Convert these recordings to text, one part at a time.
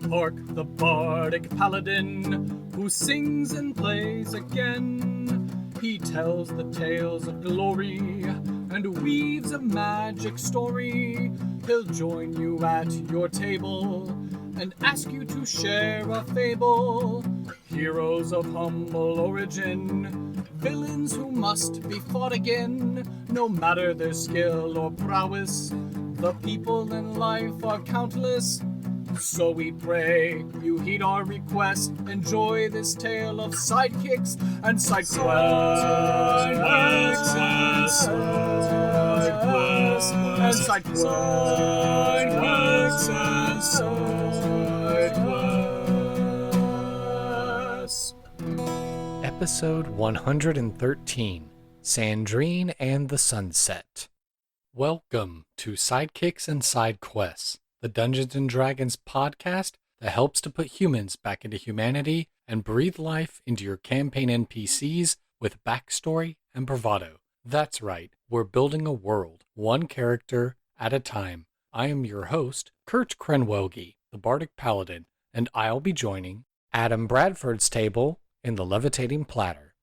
Hark the bardic paladin, who sings and plays again. He tells the tales of glory, and weaves a magic story. He'll join you at your table, and ask you to share a fable. Heroes of humble origin, villains who must be fought again. No matter their skill or prowess, the people in life are countless. So we pray you heed our request. Enjoy this tale of sidekicks and side quests. Episode 113, Sandrine and the Sunset. Welcome to Sidekicks and Side Quests, the Dungeons & Dragons podcast that helps to put humans back into humanity and breathe life into your campaign NPCs with backstory and bravado. That's right, we're building a world, one character at a time. I am your host, Kurt Krenwelge, the Bardic Paladin, and I'll be joining Adam Bradford's table in the Levitating Platter.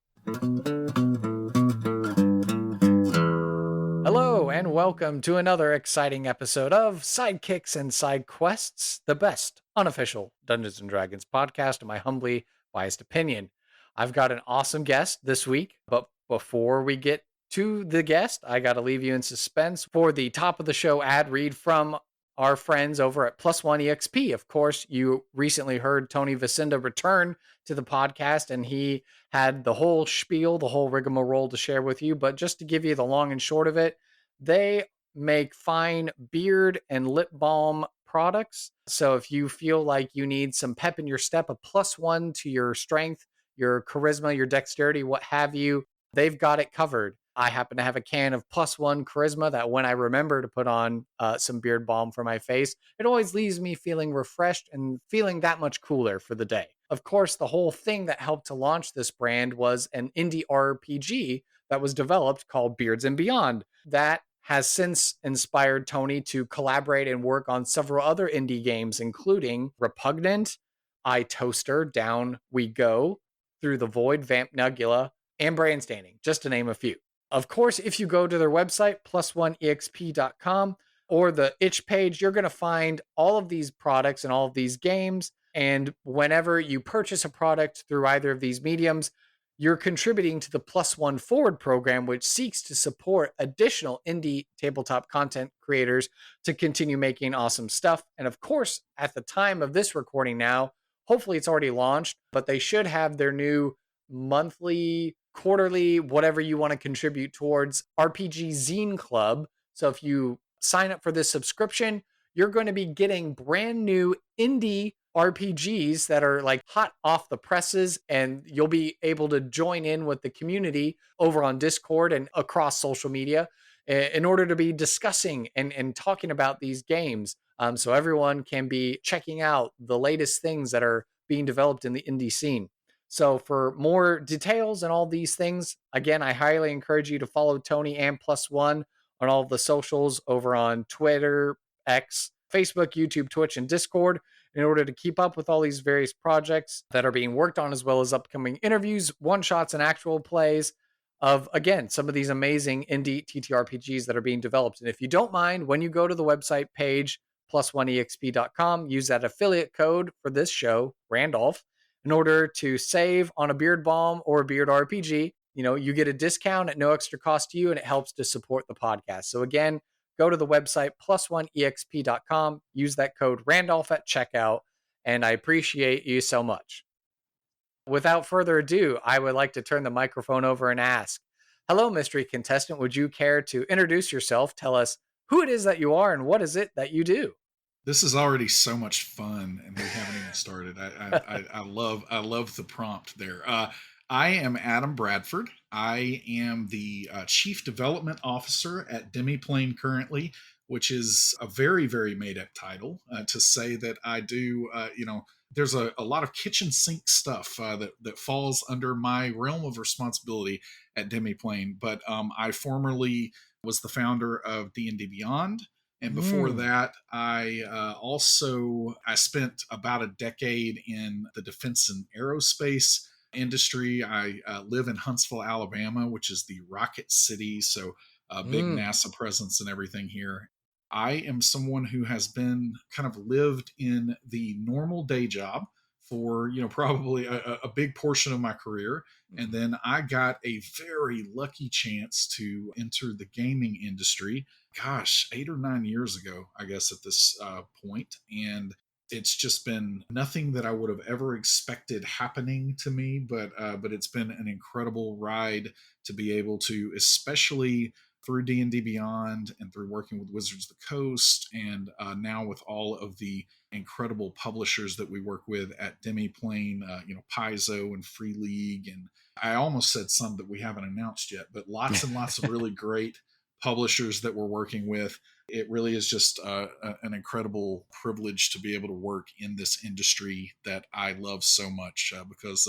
Hello, and welcome to another exciting episode of Sidekicks and Side Quests, the best unofficial Dungeons & Dragons podcast, in my humbly biased opinion. I've got an awesome guest this week, but before we get to the guest, I got to leave you in suspense for the top of the show ad read from our friends over at Plus One EXP. Of course, you recently heard Tony Vicinda return to the podcast, and he had the whole spiel, the whole rigmarole to share with you. But just to give you the long and short of it, they make fine beard and lip balm products. So if you feel like you need some pep in your step, a +1 to your strength, your charisma, your dexterity, what have you, they've got it covered. I happen to have a can of +1 charisma that when I remember to put on some beard balm for my face, it always leaves me feeling refreshed and feeling that much cooler for the day. Of course, the whole thing that helped to launch this brand was an indie RPG that was developed called Beards and Beyond. That has since inspired Tony to collaborate and work on several other indie games, including Repugnant, iToaster, Down We Go, Through the Void, Vamp Nebula, and Brandstanding, just to name a few. Of course, if you go to their website, plus1exp.com, or the itch page, you're going to find all of these products and all of these games. And whenever you purchase a product through either of these mediums, you're contributing to the +1 Forward program, which seeks to support additional indie tabletop content creators to continue making awesome stuff. And of course, at the time of this recording now, hopefully it's already launched, but they should have their new monthly, quarterly, whatever you want to contribute towards RPG Zine Club. So if you sign up for this subscription, you're going to be getting brand new indie RPGs that are like hot off the presses, and you'll be able to join in with the community over on Discord and across social media in order to be discussing and talking about these games. So everyone can be checking out the latest things that are being developed in the indie scene. So for more details and all these things, again, I highly encourage you to follow Tony and +1 on all of the socials over on Twitter, X, Facebook, YouTube, Twitch, and Discord in order to keep up with all these various projects that are being worked on, as well as upcoming interviews, one-shots, and actual plays of, again, some of these amazing indie TTRPGs that are being developed. And if you don't mind, when you go to the website page, plus1exp.com, use that affiliate code for this show, Randolph, in order to save on a beard balm or a beard RPG. You know, you get a discount at no extra cost to you, and it helps to support the podcast. So again, go to the website plus1exp.com, use that code Randolph at checkout, and I appreciate you so much. Without further ado, I would like to turn the microphone over and ask, hello, mystery contestant, would you care to introduce yourself, tell us who it is that you are and what is it that you do? This is already so much fun, and we haven't even started. I love the prompt there. I am Adam Bradford. I am the Chief Development Officer at Demiplane currently, which is a very, very made-up title to say that I do, there's a lot of kitchen sink stuff that falls under my realm of responsibility at Demiplane. But I formerly was the founder of D&D Beyond, And before Mm. that, I spent about a decade in the defense and aerospace industry. I live in Huntsville, Alabama, which is the Rocket City, so a big Mm. NASA presence and everything here. I am someone who has been kind of lived in the normal day job for probably a big portion of my career, and Mhm. then I got a very lucky chance to enter the gaming industry. Gosh, 8 or 9 years ago, I guess at this point, and it's just been nothing that I would have ever expected happening to me, but it's been an incredible ride to be able to, especially through D&D Beyond and through working with Wizards of the Coast, and now with all of the incredible publishers that we work with at Demiplane, Paizo and Free League, and I almost said some that we haven't announced yet, but lots and lots of really great publishers that we're working with. It really is just an incredible privilege to be able to work in this industry that I love so much, because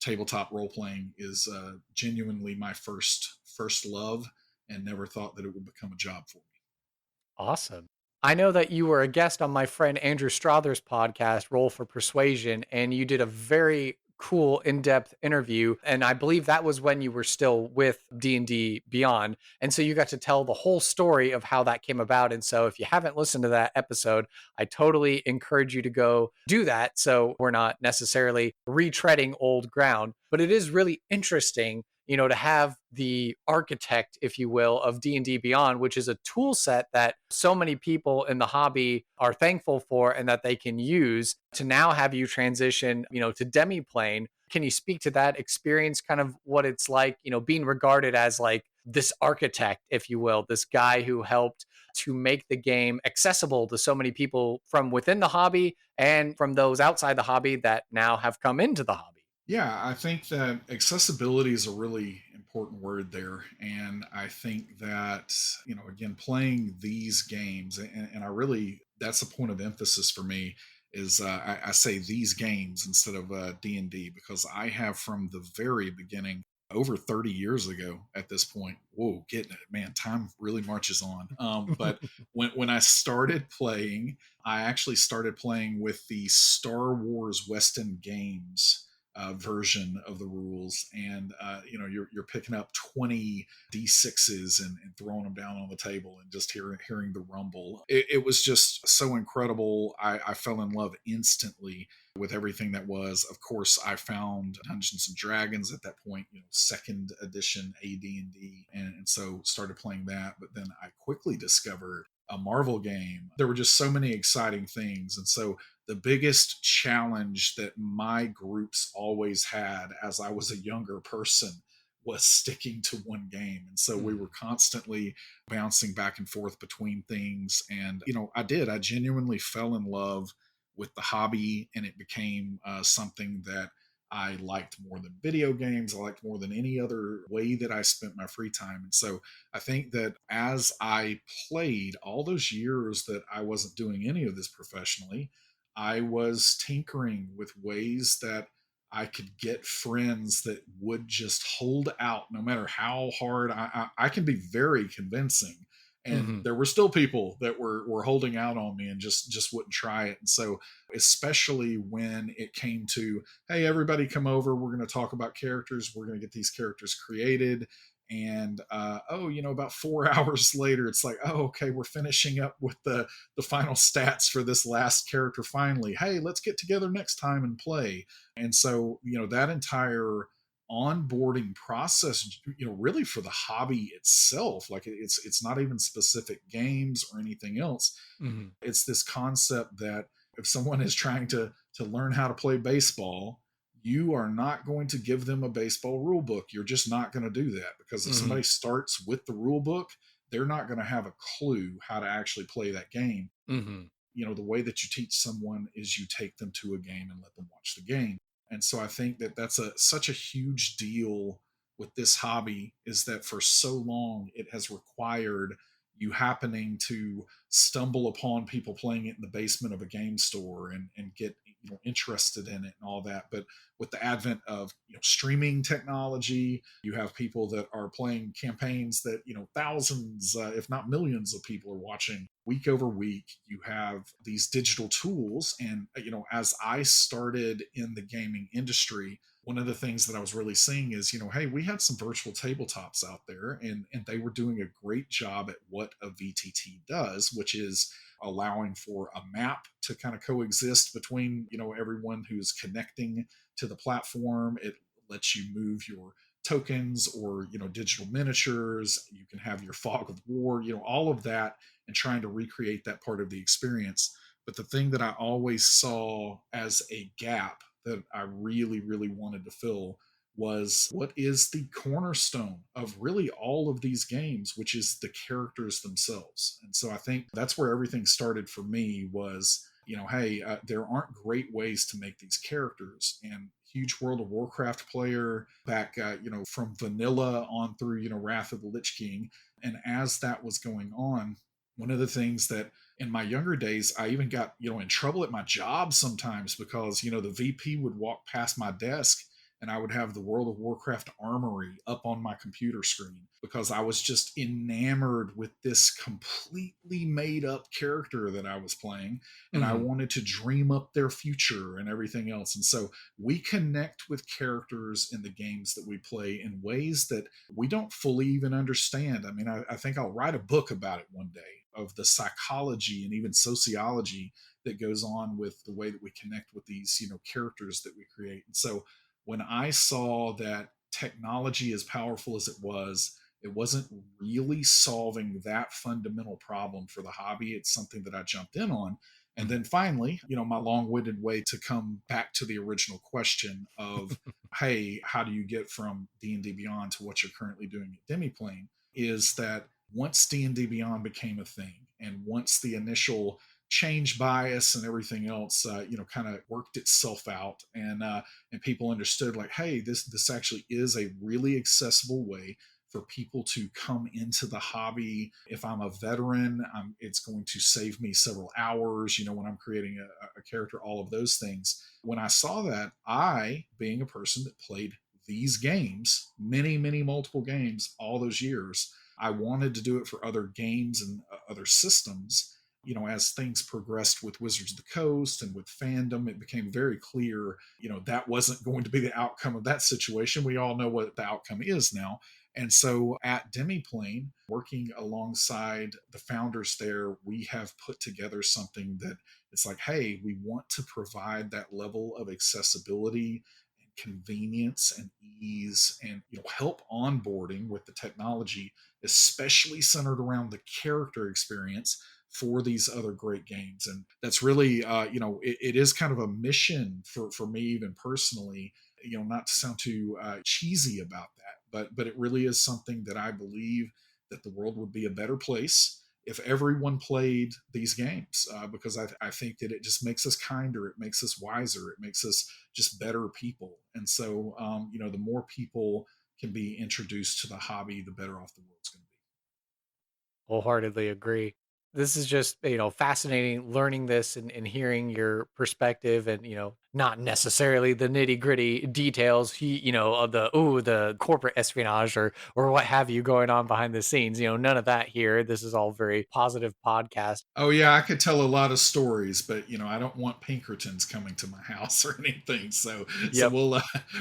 tabletop role playing is genuinely my first love, and never thought that it would become a job for me. Awesome. I know that you were a guest on my friend Andrew Strother's podcast, Roll for Persuasion, and you did a very cool in-depth interview, and I believe that was when you were still with D&D Beyond, and so you got to tell the whole story of how that came about. And so if you haven't listened to that episode, I totally encourage you to go do that, so we're not necessarily retreading old ground. But it is really interesting, to have the architect, if you will, of D&D Beyond, which is a tool set that so many people in the hobby are thankful for and that they can use, to now have you transition, to Demiplane. Can you speak to that experience, kind of what it's like, being regarded as like this architect, if you will, this guy who helped to make the game accessible to so many people from within the hobby and from those outside the hobby that now have come into the hobby? Yeah, I think that accessibility is a really important word there. And I think that, again, playing these games, and I really, that's a point of emphasis for me, is I say these games instead of D&D, because I have from the very beginning, over 30 years ago at this point. Whoa, getting it, man, time really marches on. But when I started playing, I actually started playing with the Star Wars Weston Games version of the rules, and you're picking up 20 d6s and throwing them down on the table and just hearing the rumble. It was just so incredible. I fell in love instantly with everything that was. Of course, I found Dungeons and Dragons at that point, second edition AD&D, and so started playing that. But then I quickly discovered a Marvel game. There were just so many exciting things, and so the biggest challenge that my groups always had as I was a younger person was sticking to one game. And so we were Mhm. constantly bouncing back and forth between things. And, I genuinely fell in love with the hobby, and it became something that I liked more than video games. I liked more than any other way that I spent my free time. And so I think that as I played all those years that I wasn't doing any of this professionally, I was tinkering with ways that I could get friends that would just hold out no matter how hard I can be very convincing. And Mhm. there were still people that were holding out on me and just wouldn't try it. And so, especially when it came to, hey, everybody come over, we're going to talk about characters, we're going to get these characters created, and about 4 hours later, it's like, oh, okay, we're finishing up with the final stats for this last character. Finally, hey, let's get together next time and play. And so, that entire onboarding process, really for the hobby itself, like it's not even specific games or anything else. Mhm. It's this concept that if someone is trying to learn how to play baseball, you are not going to give them a baseball rule book. You're just not going to do that, because if Mhm. somebody starts with the rule book, they're not going to have a clue how to actually play that game. Mhm. The way that you teach someone is you take them to a game and let them watch the game. And so I think that that's such a huge deal with this hobby, is that for so long it has required you happening to stumble upon people playing it in the basement of a game store and get interested in it and all that. But with the advent of streaming technology, you have people that are playing campaigns that thousands, if not millions, of people are watching week over week. You have these digital tools, and as I started in the gaming industry, one of the things that I was really seeing is, hey, we had some virtual tabletops out there, and they were doing a great job at what a VTT does, which is allowing for a map to kind of coexist between, everyone who's connecting to the platform. It lets you move your tokens or, digital miniatures. You can have your fog of war, all of that, and trying to recreate that part of the experience. But the thing that I always saw as a gap that I really, really wanted to fill was what is the cornerstone of really all of these games, which is the characters themselves. And so I think that's where everything started for me was, hey, there aren't great ways to make these characters. And huge World of Warcraft player back, from vanilla on through, Wrath of the Lich King. And as that was going on, one of the things that in my younger days, I even got, in trouble at my job sometimes because, the VP would walk past my desk and I would have the World of Warcraft armory up on my computer screen because I was just enamored with this completely made up character that I was playing. And I wanted to dream up their future and everything else. And so we connect with characters in the games that we play in ways that we don't fully even understand. I mean, I think I'll write a book about it one day, of the psychology and even sociology that goes on with the way that we connect with these, characters that we create. And so when I saw that technology, as powerful as it wasn't really solving that fundamental problem for the hobby. It's something that I jumped in on. And then finally, my long-winded way to come back to the original question of, hey, how do you get from D&D Beyond to what you're currently doing at Demiplane, is that once D&D Beyond became a thing, and once the initial change bias and everything else, kind of worked itself out, and people understood, like, hey, this actually is a really accessible way for people to come into the hobby. If I'm a veteran, it's going to save me several hours, when I'm creating a character, all of those things. When I saw that, I, being a person that played these games, many, many multiple games, all those years, I wanted to do it for other games and other systems. As things progressed with Wizards of the Coast and with fandom, it became very clear, that wasn't going to be the outcome of that situation. We all know what the outcome is now. And so at Demiplane, working alongside the founders there, we have put together something that it's like, hey, we want to provide that level of accessibility and convenience and ease and help onboarding with the technology, especially centered around the character experience for these other great games. And that's really, it is kind of a mission for me, even personally, not to sound too cheesy about that, but it really is something that I believe that the world would be a better place if everyone played these games, because I think that it just makes us kinder, it makes us wiser, it makes us just better people. And so, the more people can be introduced to the hobby, the better off the world's going to be. Wholeheartedly agree. This is just, fascinating learning this and hearing your perspective and, not necessarily the nitty gritty details, of the corporate espionage or what have you going on behind the scenes. None of that here. This is all very positive podcast. Oh yeah, I could tell a lot of stories, but I don't want Pinkertons coming to my house or anything. So Yep.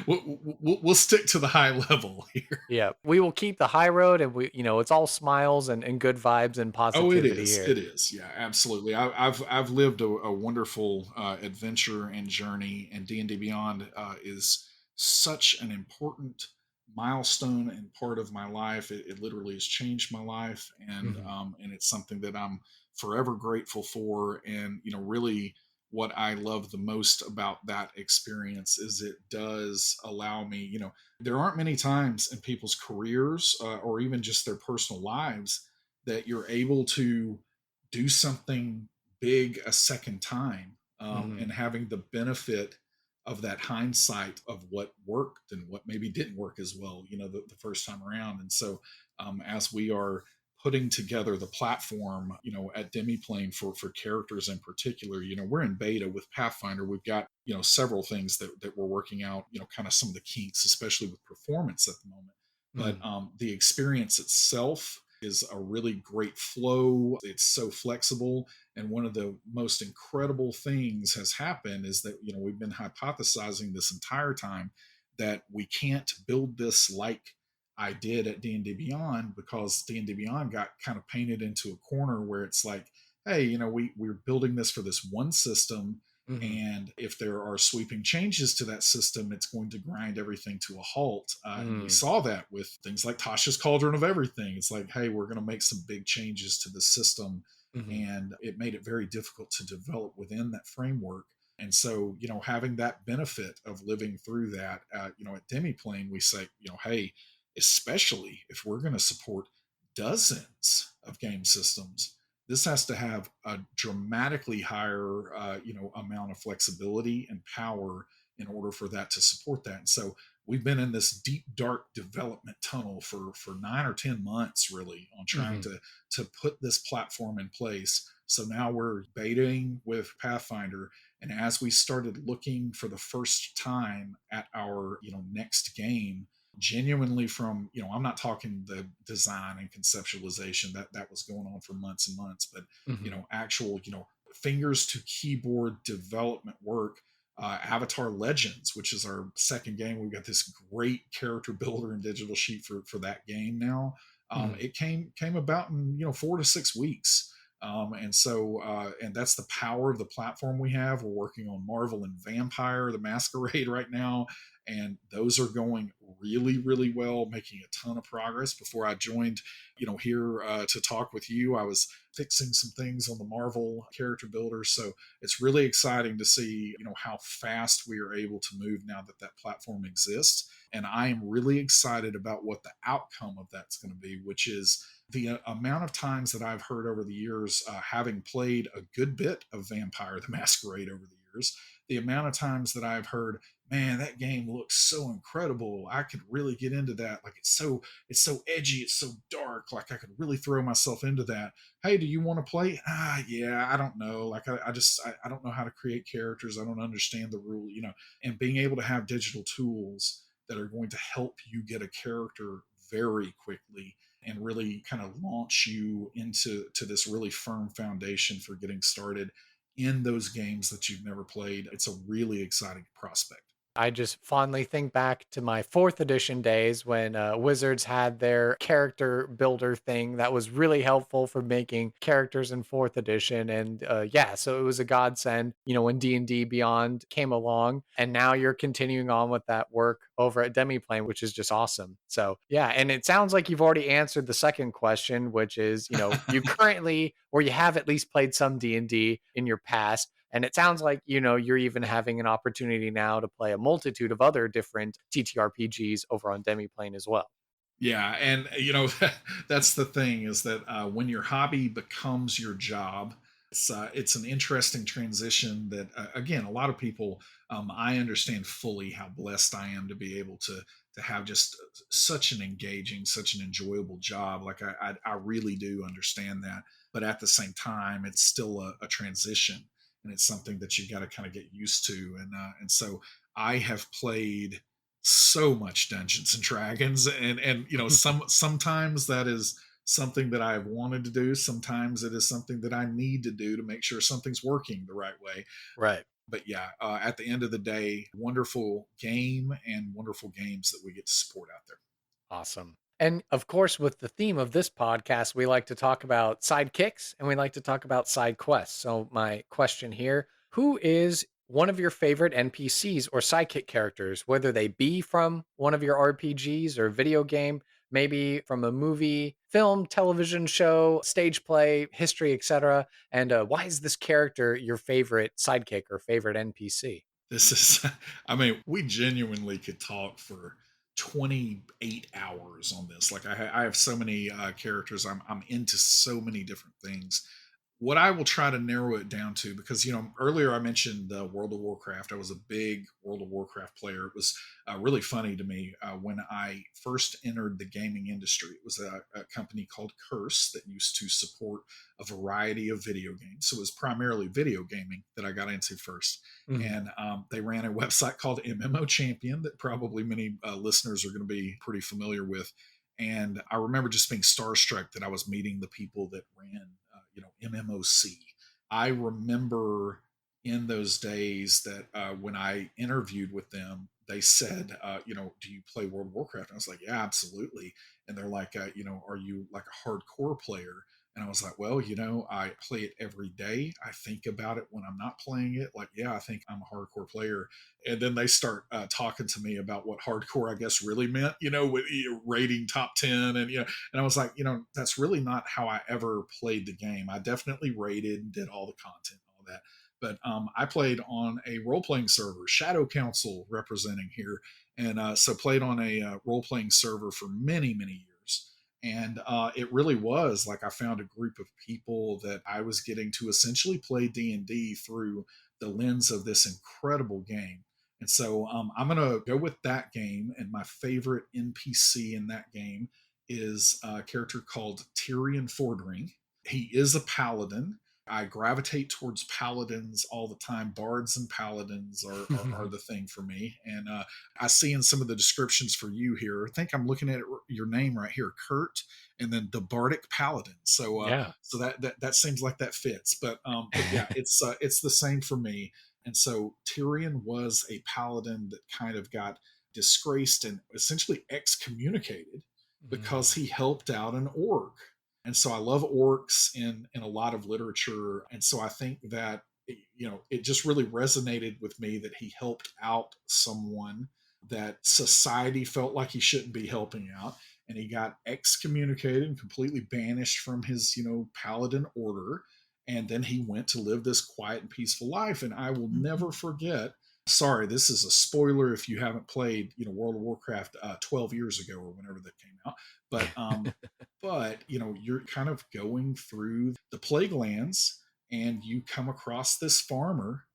we'll stick to the high level here. Yeah. We will keep the high road and it's all smiles and good vibes and Oh, it positivity is. here. It is. Yeah, absolutely. I've lived a wonderful adventure and journey, and D&D Beyond is such an important milestone and part of my life. It literally has changed my life, Mhm. and it's something that I'm forever grateful for. And really, what I love the most about that experience is it does allow me. There aren't many times in people's careers or even just their personal lives that you're able to do something big a second time, Mhm. and having the benefit of that hindsight of what worked and what maybe didn't work as well, the first time around. And so, as we are putting together the platform, at Demiplane for characters in particular. We're in beta with Pathfinder. We've got, several things that we're working out, kind of some of the kinks, especially with performance at the moment. But the experience itself is a really great flow. It's so flexible. And one of the most incredible things has happened is that, we've been hypothesizing this entire time that we can't build this like I did at D&D Beyond, because D&D Beyond got kind of painted into a corner where it's like, hey, we're building this for this one system, Mm-hmm. and if there are sweeping changes to that system, it's going to grind everything to a halt. And we saw that with things like Tasha's Cauldron of Everything. It's like, hey, we're going to make some big changes to the system. Mm-hmm. And it made it very difficult to develop within that framework. And so, having that benefit of living through that, at Demiplane, we say, hey, especially if we're going to support dozens of game systems, this has to have a dramatically higher, amount of flexibility and power in order for that to support that. And so we've been in this deep, dark development tunnel for 9 or 10 months, really, on trying Mm-hmm. to put this platform in place. So now we're betaing with Pathfinder, and as we started looking for the first time at our, next game, genuinely from, I'm not talking the design and conceptualization that was going on for months and months, but Mm-hmm. actual, fingers to keyboard development work. Avatar Legends, which is our second game, we've got this great character builder and digital sheet for that game now. Mm-hmm. It came about in 4 to 6 weeks. And that's the power of the platform we have. We're working on Marvel and Vampire the Masquerade right now, and those are going really, really well, making a ton of progress. Before I joined, here to talk with you, I was fixing some things on the Marvel character builder. So it's really exciting to see, how fast we are able to move now that that platform exists. And I am really excited about what the outcome of that's going to be, which is the amount of times that I've heard over the years, having played a good bit of Vampire the Masquerade over the years, the amount of times that I've heard, man, that game looks so incredible. I could really get into that. Like it's so edgy, it's so dark. Like I could really throw myself into that. Hey, do you want to play? Yeah, I don't know. Like I don't know how to create characters. I don't understand the rule, and being able to have digital tools that are going to help you get a character very quickly and really kind of launch you into this really firm foundation for getting started in those games that you've never played. It's a really exciting prospect. I just fondly think back to my fourth edition days when Wizards had their character builder thing that was really helpful for making characters in fourth edition. And yeah, so it was a godsend, when D&D Beyond came along. And now you're continuing on with that work over at Demiplane, which is just awesome. So yeah, and it sounds like you've already answered the second question, which is, you currently, or you have at least played some D&D in your past. And it sounds like, you're even having an opportunity now to play a multitude of other different TTRPGs over on Demiplane as well. Yeah, and that's the thing, is that when your hobby becomes your job, it's an interesting transition that again, a lot of people, I understand fully how blessed I am to be able to have just such an engaging, such an enjoyable job. Like I really do understand that, but at the same time, it's still a transition, and it's something that you got to kind of get used to, and so I have played so much Dungeons and Dragons, and sometimes that is something that I've wanted to do. Sometimes it is something that I need to do to make sure something's working the right way. Right. But yeah, at the end of the day, wonderful game and wonderful games that we get to support out there. Awesome. And of course, with the theme of this podcast, we like to talk about sidekicks and we like to talk about side quests. So, my question here: who is one of your favorite NPCs or sidekick characters, whether they be from one of your RPGs or video game, maybe from a movie, film, television show, stage play, history, etc.? And why is this character your favorite sidekick or favorite NPC? This is, I mean, we genuinely could talk for 28 hours on this. Like I have so many characters. I'm into so many different things. what I will try to narrow it down to, because earlier I mentioned World of Warcraft. I was a big World of Warcraft player. It was really funny to me when I first entered the gaming industry. It was a company called Curse that used to support a variety of video games. So it was primarily video gaming that I got into first. Mhm. And they ran a website called MMO Champion that probably many listeners are going to be pretty familiar with. And I remember just being starstruck that I was meeting the people that ran, MMOC. I remember in those days that when I interviewed with them, they said, do you play World of Warcraft? And I was like, yeah, absolutely. And they're like, are you like a hardcore player? And I was like, well, I play it every day. I think about it when I'm not playing it. Like, yeah, I think I'm a hardcore player. And then they start talking to me about what hardcore, I guess, really meant, with rating top 10. And, and I was like, that's really not how I ever played the game. I definitely rated and did all the content, all that. But I played on a role playing server, Shadow Council representing here. And so played on a role playing server for many, many years. And it really was like I found a group of people that I was getting to essentially play D&D through the lens of this incredible game. And so I'm going to go with that game. And my favorite NPC in that game is a character called Tyrion Fordring. He is a paladin. I gravitate towards paladins all the time. Bards and paladins are the thing for me. And I see in some of the descriptions for you here, I think I'm looking at your name right here, Kurt, and then the Bardic Paladin. So Yeah. so that seems like that fits. But yeah, it's the same for me. And so Tyrion was a paladin that kind of got disgraced and essentially excommunicated because Mm. he helped out an orc. And so I love orcs in a lot of literature. And so I think that it just really resonated with me that he helped out someone that society felt like he shouldn't be helping out, and he got excommunicated and completely banished from his paladin order. And then he went to live this quiet and peaceful life. And I will never forget, sorry, this is a spoiler if you haven't played World of Warcraft 12 years ago or whenever that came out. But you're kind of going through the plague lands and you come across this farmer,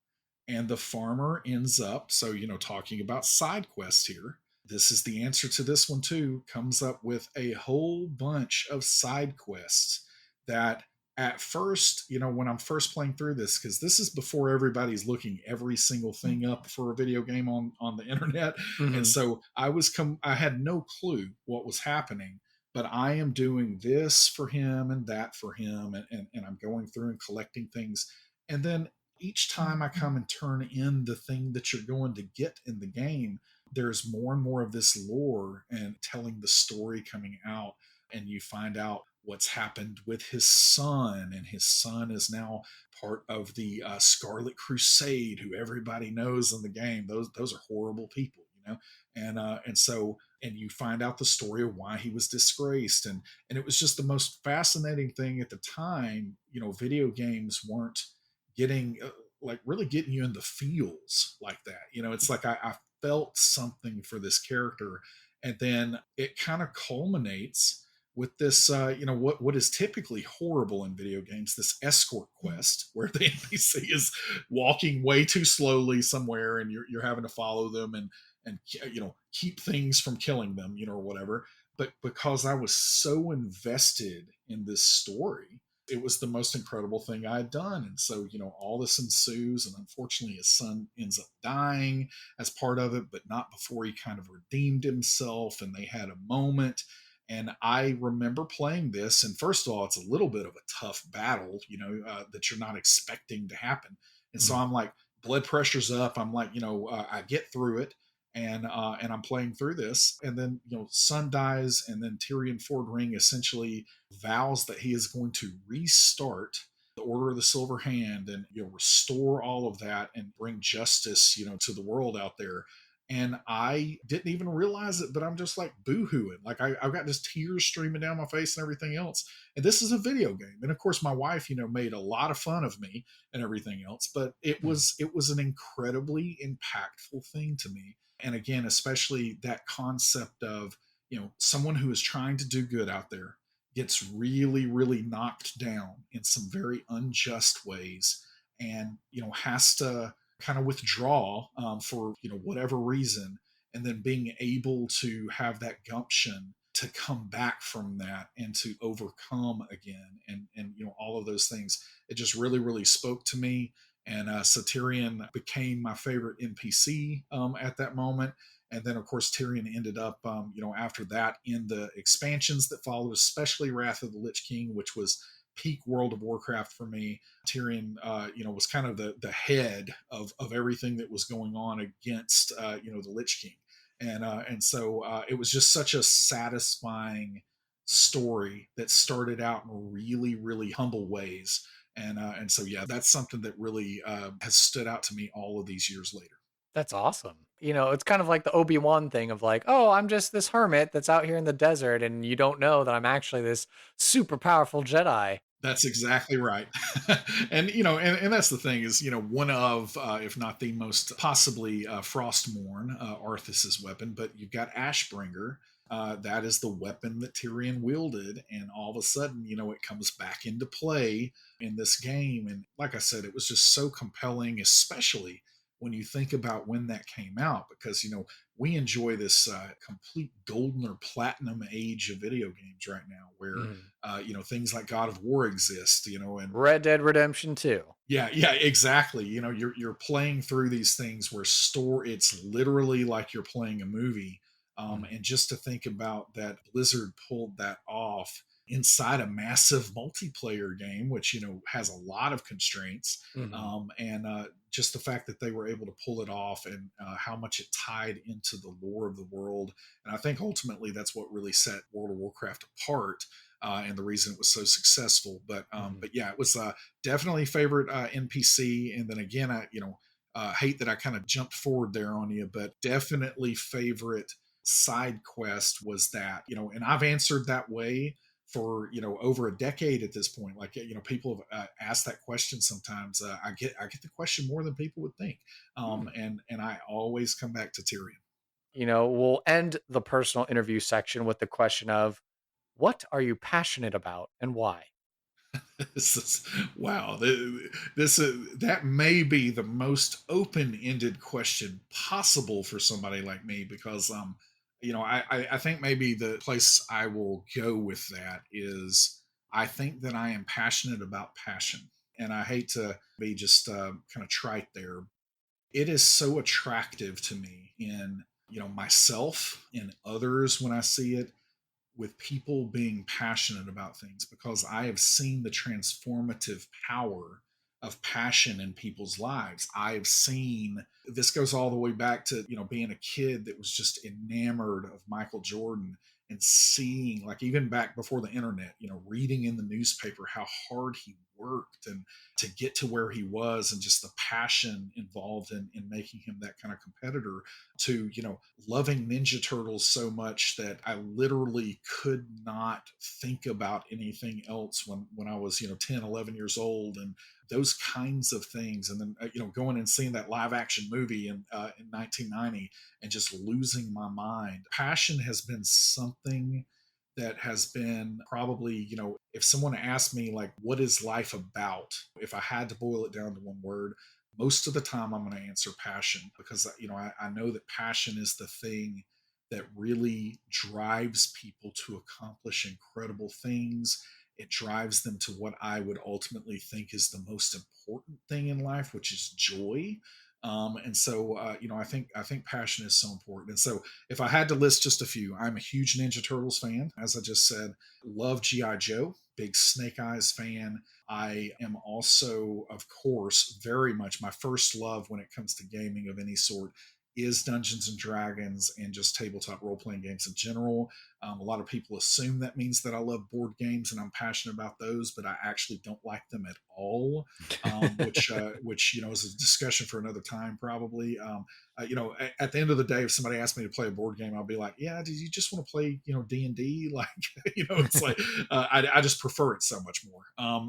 and the farmer ends up, so talking about side quests here, this is the answer to this one too, comes up with a whole bunch of side quests that at first, when I'm first playing through this, because this is before everybody's looking every single thing up for a video game on the internet. And Mhm. so I had no clue what was happening, but I am doing this for him and that for him, and I'm going through and collecting things. And then each time I come and turn in the thing that you're going to get in the game, there's more and more of this lore and telling the story coming out. And you find out what's happened with his son, and his son is now part of the Scarlet Crusade, who everybody knows in the game. Those are horrible people, and you find out the story of why he was disgraced, and it was just the most fascinating thing at the time. Video games weren't getting like really getting you in the feels like that. It's like I felt something for this character, and then it kind of culminates with this what is typically horrible in video games, this escort quest where the NPC is walking way too slowly somewhere, and you're having to follow them and keep things from killing them, or whatever. But because I was so invested in this story, it was the most incredible thing I had done. And so, all this ensues. And unfortunately, his son ends up dying as part of it, but not before he kind of redeemed himself. And they had a moment. And I remember playing this. And first of all, it's a little bit of a tough battle, that you're not expecting to happen. And so Mhm. I'm like, blood pressure's up. I'm like, I get through it. And I'm playing through this, and then son dies, and then Tyrion Fordring essentially vows that he is going to restart the Order of the Silver Hand, and restore all of that and bring justice to the world out there. And I didn't even realize it, but I'm just like boohooing, like I've got just tears streaming down my face and everything else. And this is a video game, and of course my wife made a lot of fun of me and everything else, but it Mhm. was it was an incredibly impactful thing to me. And again, especially that concept of someone who is trying to do good out there, gets really, really knocked down in some very unjust ways, and has to kind of withdraw for whatever reason, and then being able to have that gumption to come back from that and to overcome again, and all of those things. It just really, really spoke to me. And so Tyrion became my favorite NPC at that moment. And then, of course, Tyrion ended up, after that in the expansions that followed, especially Wrath of the Lich King, which was peak World of Warcraft for me. Tyrion, was kind of the head of everything that was going on against, the Lich King. And so it was just such a satisfying story that started out in really, really humble ways. And so, yeah, that's something that really has stood out to me all of these years later. That's awesome. It's kind of like the Obi-Wan thing of like, oh, I'm just this hermit that's out here in the desert, and you don't know that I'm actually this super powerful Jedi. That's exactly right. And and that's the thing is, one of if not the most possibly Frostmourne, Arthas's weapon, but you've got Ashbringer. That is the weapon that Tyrion wielded, and all of a sudden, it comes back into play in this game. And like I said, it was just so compelling, especially when you think about when that came out, because we enjoy this complete golden or platinum age of video games right now, where Mhm. things like God of War exist, and Red Dead Redemption 2. yeah, yeah, exactly. You're playing through these things where it's literally like you're playing a movie. Mhm. And just to think about that, Blizzard pulled that off inside a massive multiplayer game, which has a lot of constraints, Mhm. and just the fact that they were able to pull it off, and how much it tied into the lore of the world. And I think ultimately that's what really set World of Warcraft apart. And the reason it was so successful, Mhm. but yeah, it was definitely favorite NPC. And then again, I hate that I kind of jumped forward there on you, but definitely favorite side quest was that, and I've answered that way for over a decade at this point. Like people have asked that question sometimes. I get the question more than people would think, Hmm. and I always come back to Tyrion. We'll end the personal interview section with the question of, what are you passionate about and why? This is wow. This that may be the most open-ended question possible for somebody like me, because I think maybe the place I will go with that is, I think that I am passionate about passion, and I hate to be just kind of trite there. It is so attractive to me in myself, in others when I see it, with people being passionate about things, because I have seen the transformative power of passion in people's lives. I've seen this goes all the way back to, being a kid that was just enamored of Michael Jordan, and seeing, like, even back before the internet, reading in the newspaper how hard he worked and to get to where he was, and just the passion involved in making him that kind of competitor, to loving Ninja Turtles so much that I literally could not think about anything else when I was 10, 11 years old, and those kinds of things. And then going and seeing that live action movie in 1990, and just losing my mind. Passion has been something that has been probably, if someone asked me, like, what is life about, if I had to boil it down to one word, most of the time I'm going to answer passion, because I know that passion is the thing that really drives people to accomplish incredible things. It drives them to what I would ultimately think is the most important thing in life, which is joy. And so I think passion is so important. And so if I had to list just a few, I'm a huge Ninja Turtles fan, as I just said. Love GI Joe, big Snake Eyes fan. I am also, of course, very much, my first love when it comes to gaming of any sort is Dungeons and Dragons, and just tabletop role playing games in general. A lot of people assume that means that I love board games and I'm passionate about those, but I actually don't like them at all, which is a discussion for another time probably. At the end of the day, if somebody asked me to play a board game, I'll be like, yeah, do you just want to play D&D? Like, it's like I just prefer it so much more.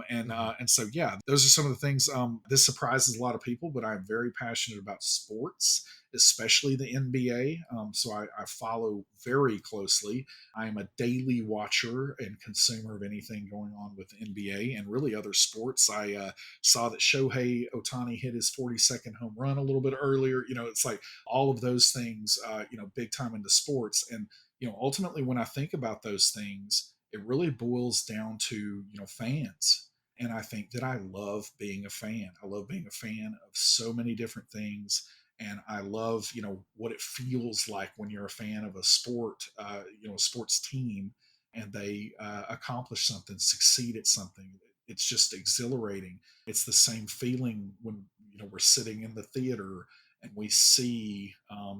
And so yeah, those are some of the things. This surprises a lot of people, but I'm very passionate about sports, especially the NBA. So I follow very closely. I am a daily watcher and consumer of anything going on with the NBA and really other sports. I saw that Shohei Ohtani hit his 42nd home run a little bit earlier. It's like all of those things, big time into sports. And, ultimately when I think about those things, it really boils down to, fans. And I think that I love being a fan. I love being a fan of so many different things. And I love, what it feels like when you're a fan of a sport, a sports team, and they accomplish something, succeed at something. It's just exhilarating. It's the same feeling when we're sitting in the theater and we see, I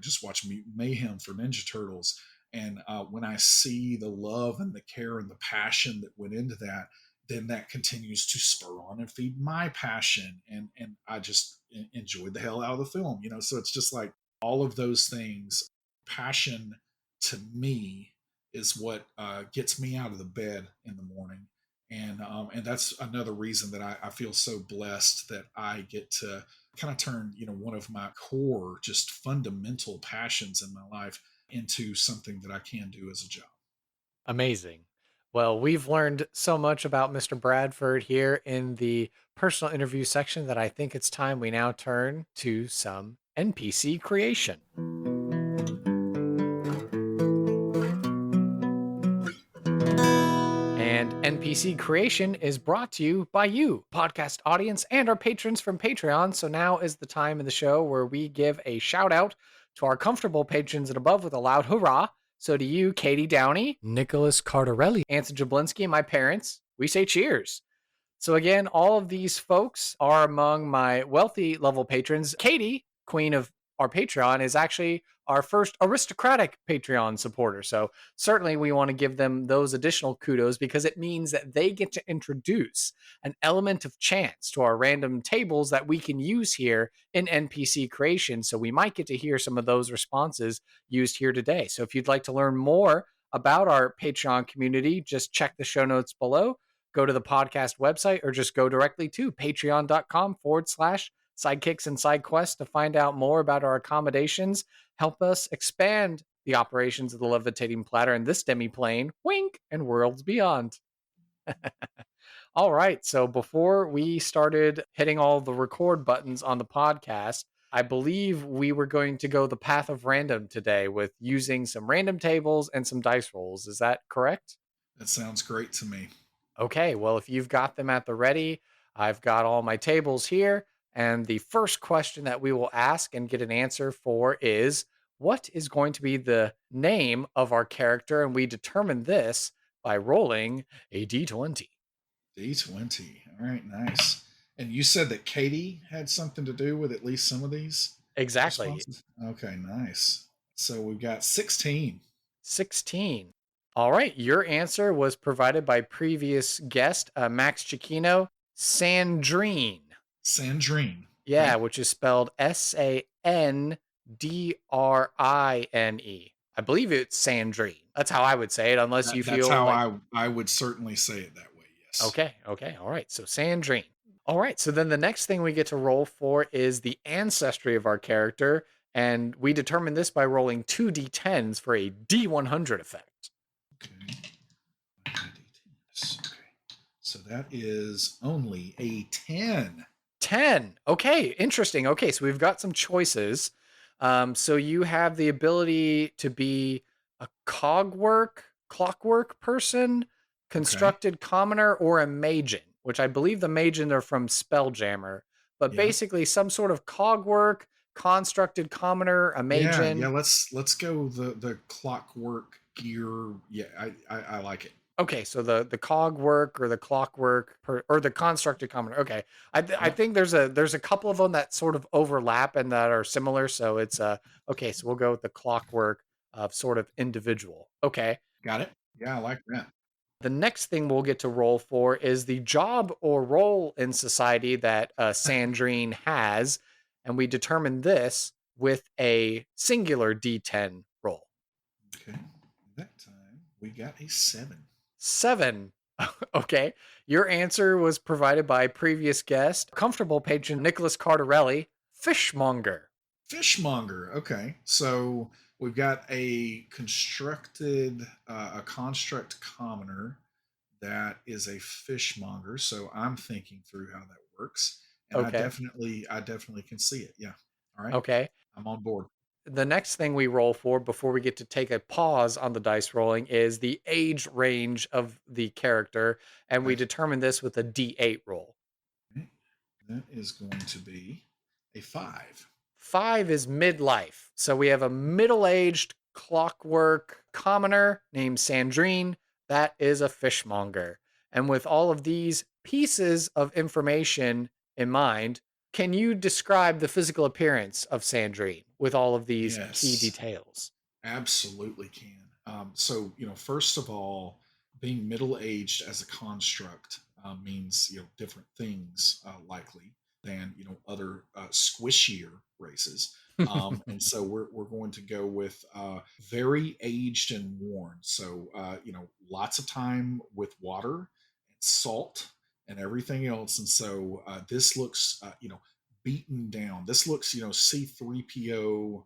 just watched Mayhem for Ninja Turtles, and when I see the love and the care and the passion that went into that, then that continues to spur on and feed my passion, and I just enjoyed the hell out of the film. So it's just like all of those things. Passion to me is what gets me out of the bed in the morning, and that's another reason that I feel so blessed that I get to kind of turn one of my core, just fundamental passions in my life into something that I can do as a job. Amazing. Well, we've learned so much about Mr. Bradford here in the personal interview section that I think it's time we now turn to some NPC creation. And NPC creation is brought to you by you, podcast audience, and our patrons from Patreon. So now is the time in the show where we give a shout out to our comfortable patrons and above with a loud hurrah. So to you, Katie Downey, Nicholas Cardarelli, Anson Jablinski, and my parents, we say cheers. So again, all of these folks are among my wealthy level patrons. Katie, queen of our Patreon, is actually our first aristocratic Patreon supporter. So certainly we want to give them those additional kudos because it means that they get to introduce an element of chance to our random tables that we can use here in NPC creation. So we might get to hear some of those responses used here today. So if you'd like to learn more about our Patreon community, just check the show notes below. Go to the podcast website or just go directly to patreon.com/sidekicks and side quests to find out more about our accommodations. Help us expand the operations of the levitating platter in this demi-plane, wink, and worlds beyond. All right. So before we started hitting all the record buttons on the podcast, I believe we were going to go the path of random today with using some random tables and some dice rolls. Is that correct? That sounds great to me. Okay, well, if you've got them at the ready, I've got all my tables here. And the first question that we will ask and get an answer for is, what is going to be the name of our character? And we determine this by rolling a d20. D20. All right, nice. And you said that Katie had something to do with at least some of these Exactly. responses? Okay, nice. So we've got 16. 16. All right, your answer was provided by previous guest, Max Chiquino, Sandrine. Sandrine. Yeah, Okay. which is spelled Sandrine. I believe it's Sandrine. That's how I would say it, unless you That's feel how like. I would certainly say it that way, yes. Okay, all right. So Sandrine. All right, so then the next thing we get to roll for is the ancestry of our character, and we determine this by rolling 2d10s for a d100 effect. Okay. Okay. So that is only a 10. 10. Okay, interesting. Okay, so we've got some choices. So you have the ability to be a clockwork person, constructed commoner, or a magen, which I believe the magen are from Spelljammer. But Yeah. basically some sort of cogwork, constructed commoner, a magen. Yeah. Let's go the clockwork gear. Yeah, I like it. Okay, so the cog work or the clockwork or the constructed commoner. Okay, I think there's a couple of them that sort of overlap and that are similar. So it's okay. So we'll go with the clockwork of sort of individual. Okay, Got it. Yeah, I like that. The next thing we'll get to roll for is the job or role in society that Sandrine has. And we determine this with a singular D10 roll. Okay. That time we got a 7. 7. Okay. Your answer was provided by previous guest, comfortable patron Nicholas Cardarelli, fishmonger. Fishmonger. Okay. So we've got a a construct commoner that is a fishmonger. So I'm thinking through how that works. And Okay. I definitely can see it. Yeah. All right. Okay. I'm on board. The next thing we roll for before we get to take a pause on the dice rolling is the age range of the character. And we Okay. determine this with a D8 roll. Okay. That is going to be a 5. 5 is midlife. So we have a middle aged clockwork commoner named Sandrine. That is a fishmonger. And with all of these pieces of information in mind, can you describe the physical appearance of Sandrine with all of these key Yes. details? Absolutely can. So, first of all, being middle aged as a construct means different things likely than other squishier races. And so we're going to go with very aged and worn. So lots of time with water and salt and everything else. And so this looks beaten down. This looks C3PO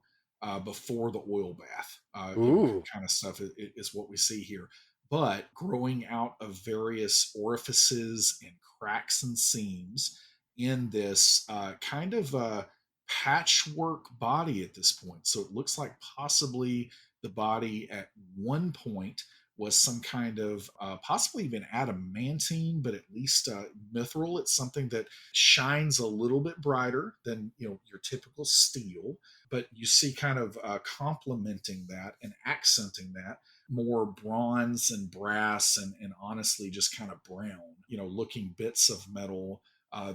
before the oil bath, Ooh, kind of stuff is what we see here. But growing out of various orifices and cracks and seams in this kind of patchwork body at this point. So it looks like possibly the body at one point was some kind of possibly even adamantine, but at least mithril. It's something that shines a little bit brighter than your typical steel, but you see kind of complementing that and accenting that more bronze and brass and honestly just kind of brown, looking bits of metal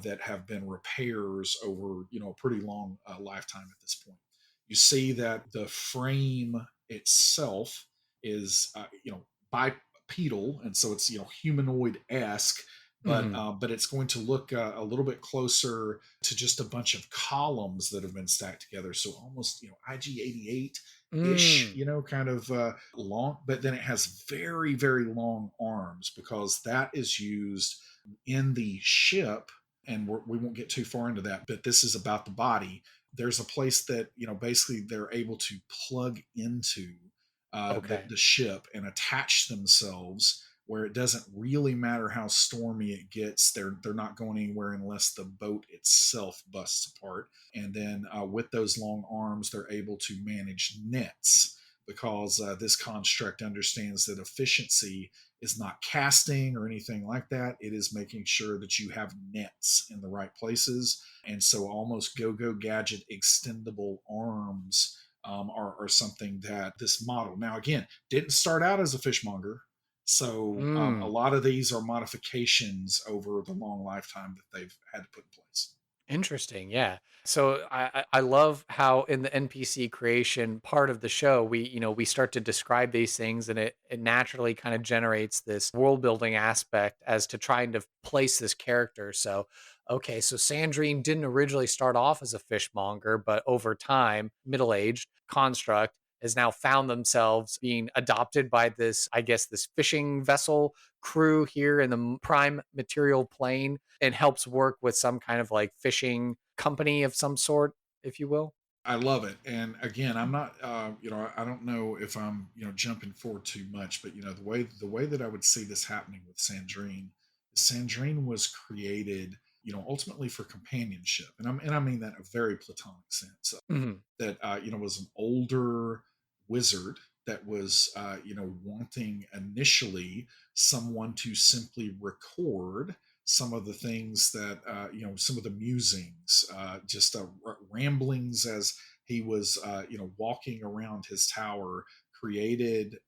that have been repairs over a pretty long lifetime at this point. You see that the frame itself is bipedal, and so it's humanoid esque, mhm. but it's going to look a little bit closer to just a bunch of columns that have been stacked together. So almost IG-88 ish, Mm. kind of long, but then it has very very long arms because that is used in the ship. And we won't get too far into that, but this is about the body. There's a place that basically they're able to plug into Okay. the ship and attach themselves where it doesn't really matter how stormy it gets. They're not going anywhere unless the boat itself busts apart. And then with those long arms, they're able to manage nets because this construct understands that efficiency is not casting or anything like that. It is making sure that you have nets in the right places. And so almost go gadget extendable arms are something that this model, now again, didn't start out as a fishmonger. So a Mm. lot of these are modifications over the long lifetime that they've had to put in place. Interesting. Yeah. So I love how in the NPC creation part of the show we start to describe these things and it naturally kind of generates this world building aspect as to trying to place this character. So okay, so Sandrine didn't originally start off as a fishmonger, but over time, middle aged construct has now found themselves being adopted by this, I guess, this fishing vessel crew here in the prime material plane and helps work with some kind of like fishing company of some sort, if you will. I love it. And again, I'm not, I don't know if I'm, jumping forward too much, but the way that I would see this happening with Sandrine, Sandrine was created, ultimately for companionship, and I mean that in a very platonic sense. Mhm. That was an older wizard that was wanting initially someone to simply record some of the things that some of the musings, just ramblings as he was walking around his tower, created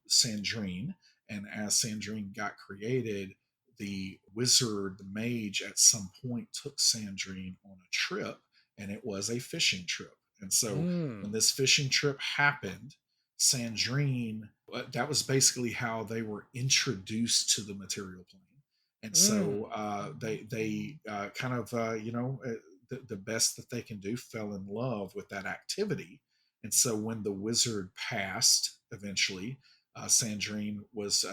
Sandrine. And as Sandrine got created, the wizard, the mage, at some point took Sandrine on a trip, and it was a fishing trip. And so when Mm. this fishing trip happened, Sandrine, that was basically how they were introduced to the material plane. And Mm. so they kind of the best that they can do, fell in love with that activity. And so when the wizard passed eventually, Sandrine was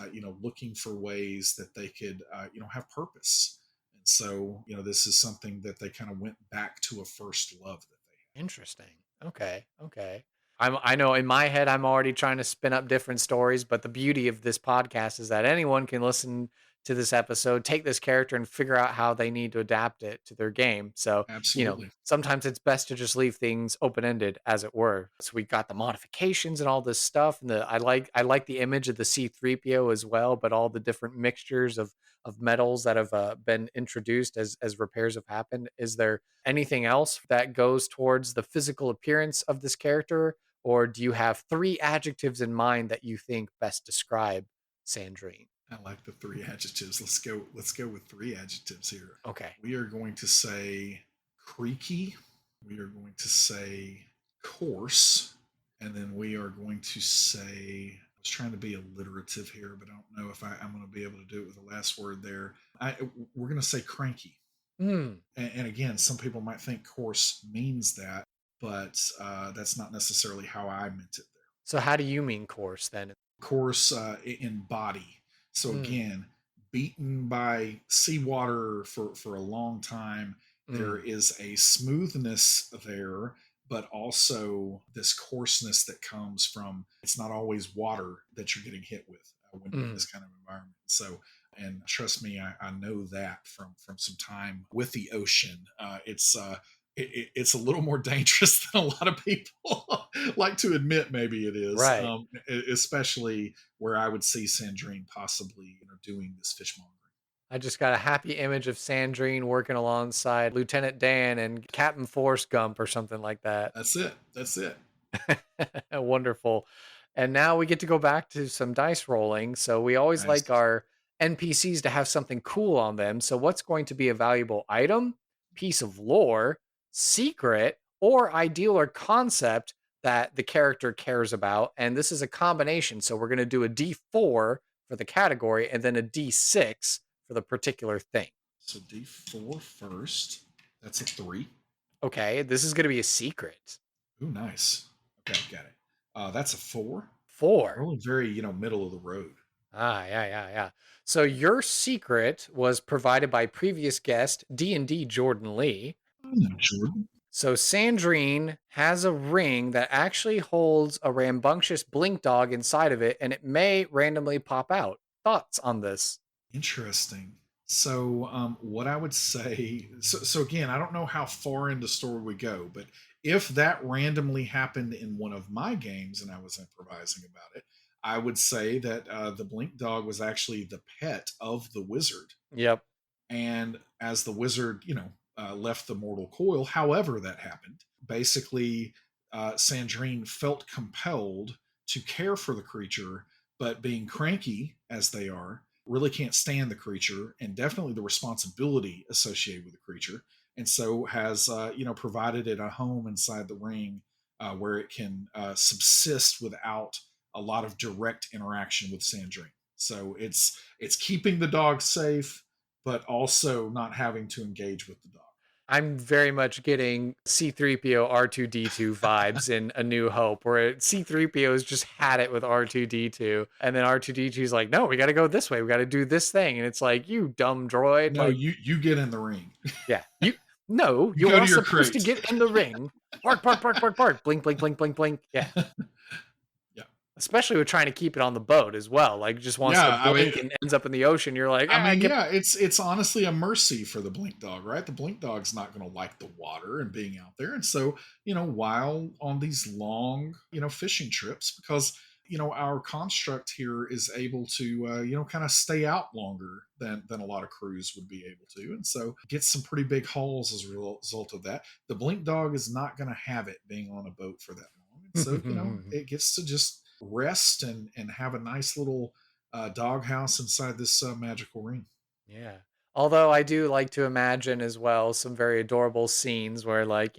looking for ways that they could have purpose. And so this is something that they kind of went back to a first love that they Interesting. Okay. Okay. I know in my head I'm already trying to spin up different stories, but the beauty of this podcast is that anyone can listen to this episode, take this character and figure out how they need to adapt it to their game. So, had. Absolutely. sometimes it's best to just leave things open-ended as it were. So we got the modifications and all this stuff and I like the image of the C3PO as well, but all the different mixtures of metals that have been introduced as repairs have happened. Is there anything else that goes towards the physical appearance of this character? Or do you have three adjectives in mind that you think best describe Sandrine? I like the three adjectives. Let's go with three adjectives here. Okay. We are going to say creaky, we are going to say coarse, and then we are going to say, I was trying to be alliterative here, but I don't know if I'm going to be able to do it with the last word there. We're going to say cranky. Hmm. And again, some people might think coarse means that, but that's not necessarily how I meant it there. So how do you mean coarse then? Course in body. So Mm, again, beaten by seawater for a long time, there mm, is a smoothness there, but also this coarseness that comes from, it's not always water that you're getting hit with when you're in mm. this kind of environment. So, and trust me, I know that from some time with the ocean. It's a little more dangerous than a lot of people like to admit. Maybe it is, Right. especially where I would see Sandrine possibly doing this fishmonger. I just got a happy image of Sandrine working alongside Lieutenant Dan and Captain Forrest Gump or something like that. That's it. That's it. Wonderful. And now we get to go back to some dice rolling. So we always like Nice. our NPCs to have something cool on them. So what's going to be a valuable item, piece of lore, secret, or ideal or concept that the character cares about? And this is a combination. So we're going to do a D4 for the category and then a D6 for the particular thing. So D4 first. That's a 3. Okay, this is going to be a secret. Ooh, nice. Okay, got it. That's a 4. 4. Really very, middle of the road. Yeah. So your secret was provided by previous guest D&D Jordan Lee. I know, Jordan. So Sandrine has a ring that actually holds a rambunctious blink dog inside of it, and it may randomly pop out. Thoughts on this? Interesting. So, what I would say, so again, I don't know how far into story we go, but if that randomly happened in one of my games and I was improvising about it, I would say that the Blink Dog was actually the pet of the wizard. Yep. And as the wizard, left the mortal coil, however that happened, basically, Sandrine felt compelled to care for the creature, but being cranky as they are, really can't stand the creature and definitely the responsibility associated with the creature. And so has, provided it a home inside the ring where it can subsist without a lot of direct interaction with Sandrine. So it's keeping the dog safe, but also not having to engage with the dog. I'm very much getting C3PO R2D2 vibes in A New Hope, where C3PO's just had it with R2D2, and then R2D2's like, "No, we got to go this way. We got to do this thing," and it's like, "You dumb droid!" No, Like, you get in the ring. yeah, you no, You you go are to your supposed to crate. get in the ring. Bark, bark, bark, bark, bark. Blink, blink, blink, blink, blink. Yeah, Yeah. especially with trying to keep it on the boat as well. Like, just wants to Yeah, blink and ends up in the ocean. You're like, get. yeah, it's honestly a mercy for the blink dog, right? The blink dog's not going to like the water and being out there. And so, while on these long, fishing trips, because our construct here is able to kind of stay out longer than a lot of crews would be able to, and so get some pretty big hauls as a result of that. The blink dog is not going to have it being on a boat for that long, and so it gets to just rest and have a nice little doghouse inside this magical ring. Yeah. Although I do like to imagine as well some very adorable scenes where, like,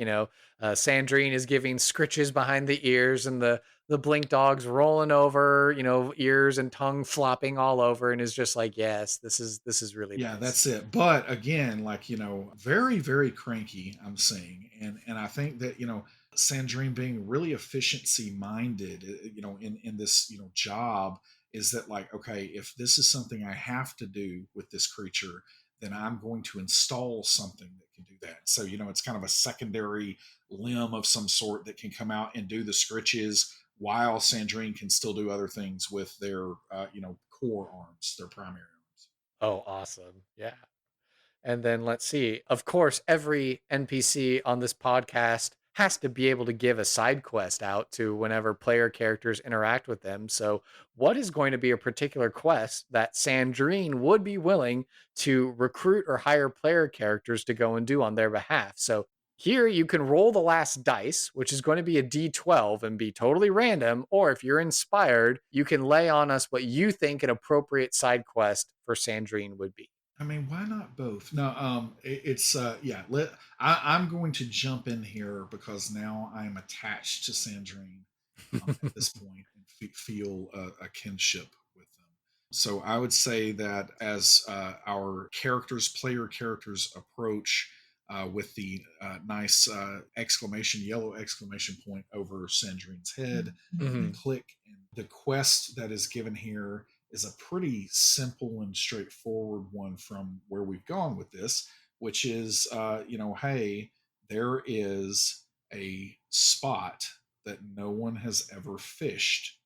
Sandrine is giving scritches behind the ears, and the blink dog's rolling over, ears and tongue flopping all over, and is just like, yes, this is really Yeah, nice. that's it. But again, like, very, very cranky, I'm saying. And I think that, Sandrine being really efficiency minded, in this, job is that like, okay, if this is something I have to do with this creature, then I'm going to install something that can do that. So, it's kind of a secondary limb of some sort that can come out and do the scritches while Sandrine can still do other things with their, core arms, their primary arms. Oh, awesome. Yeah. And then let's see. Of course, every NPC on this podcast has to be able to give a side quest out to whenever player characters interact with them. So, what is going to be a particular quest that Sandrine would be willing to recruit or hire player characters to go and do on their behalf? So, here you can roll the last dice, which is going to be a d12 and be totally random. Or if you're inspired, you can lay on us what you think an appropriate side quest for Sandrine would be. I mean, why not both? No, it's yeah. I'm going to jump in here because now I'm attached to Sandrine at this point and feel a kinship with them. So I would say that as our player characters approach with the nice yellow exclamation point over Sandrine's head, and they Mhm. click, and the quest that is given here is a pretty simple and straightforward one from where we've gone with this, which is, hey, there is a spot that no one has ever fished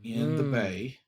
in the Mm. bay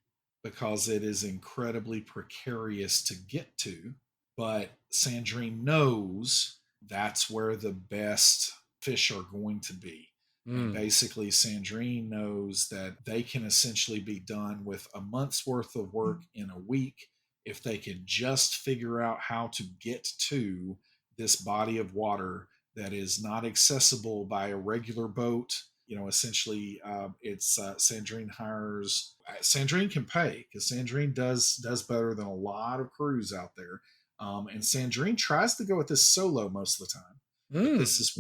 because it is incredibly precarious to get to. But Sandrine knows that's where the best fish are going to be. And Mm. basically, Sandrine knows that they can essentially be done with a month's worth of work in a week if they could just figure out how to get to this body of water that is not accessible by a regular boat. Essentially, it's Sandrine hires. Sandrine can pay because Sandrine does better than a lot of crews out there, and Sandrine tries to go at this solo most of the time. But this Mm. is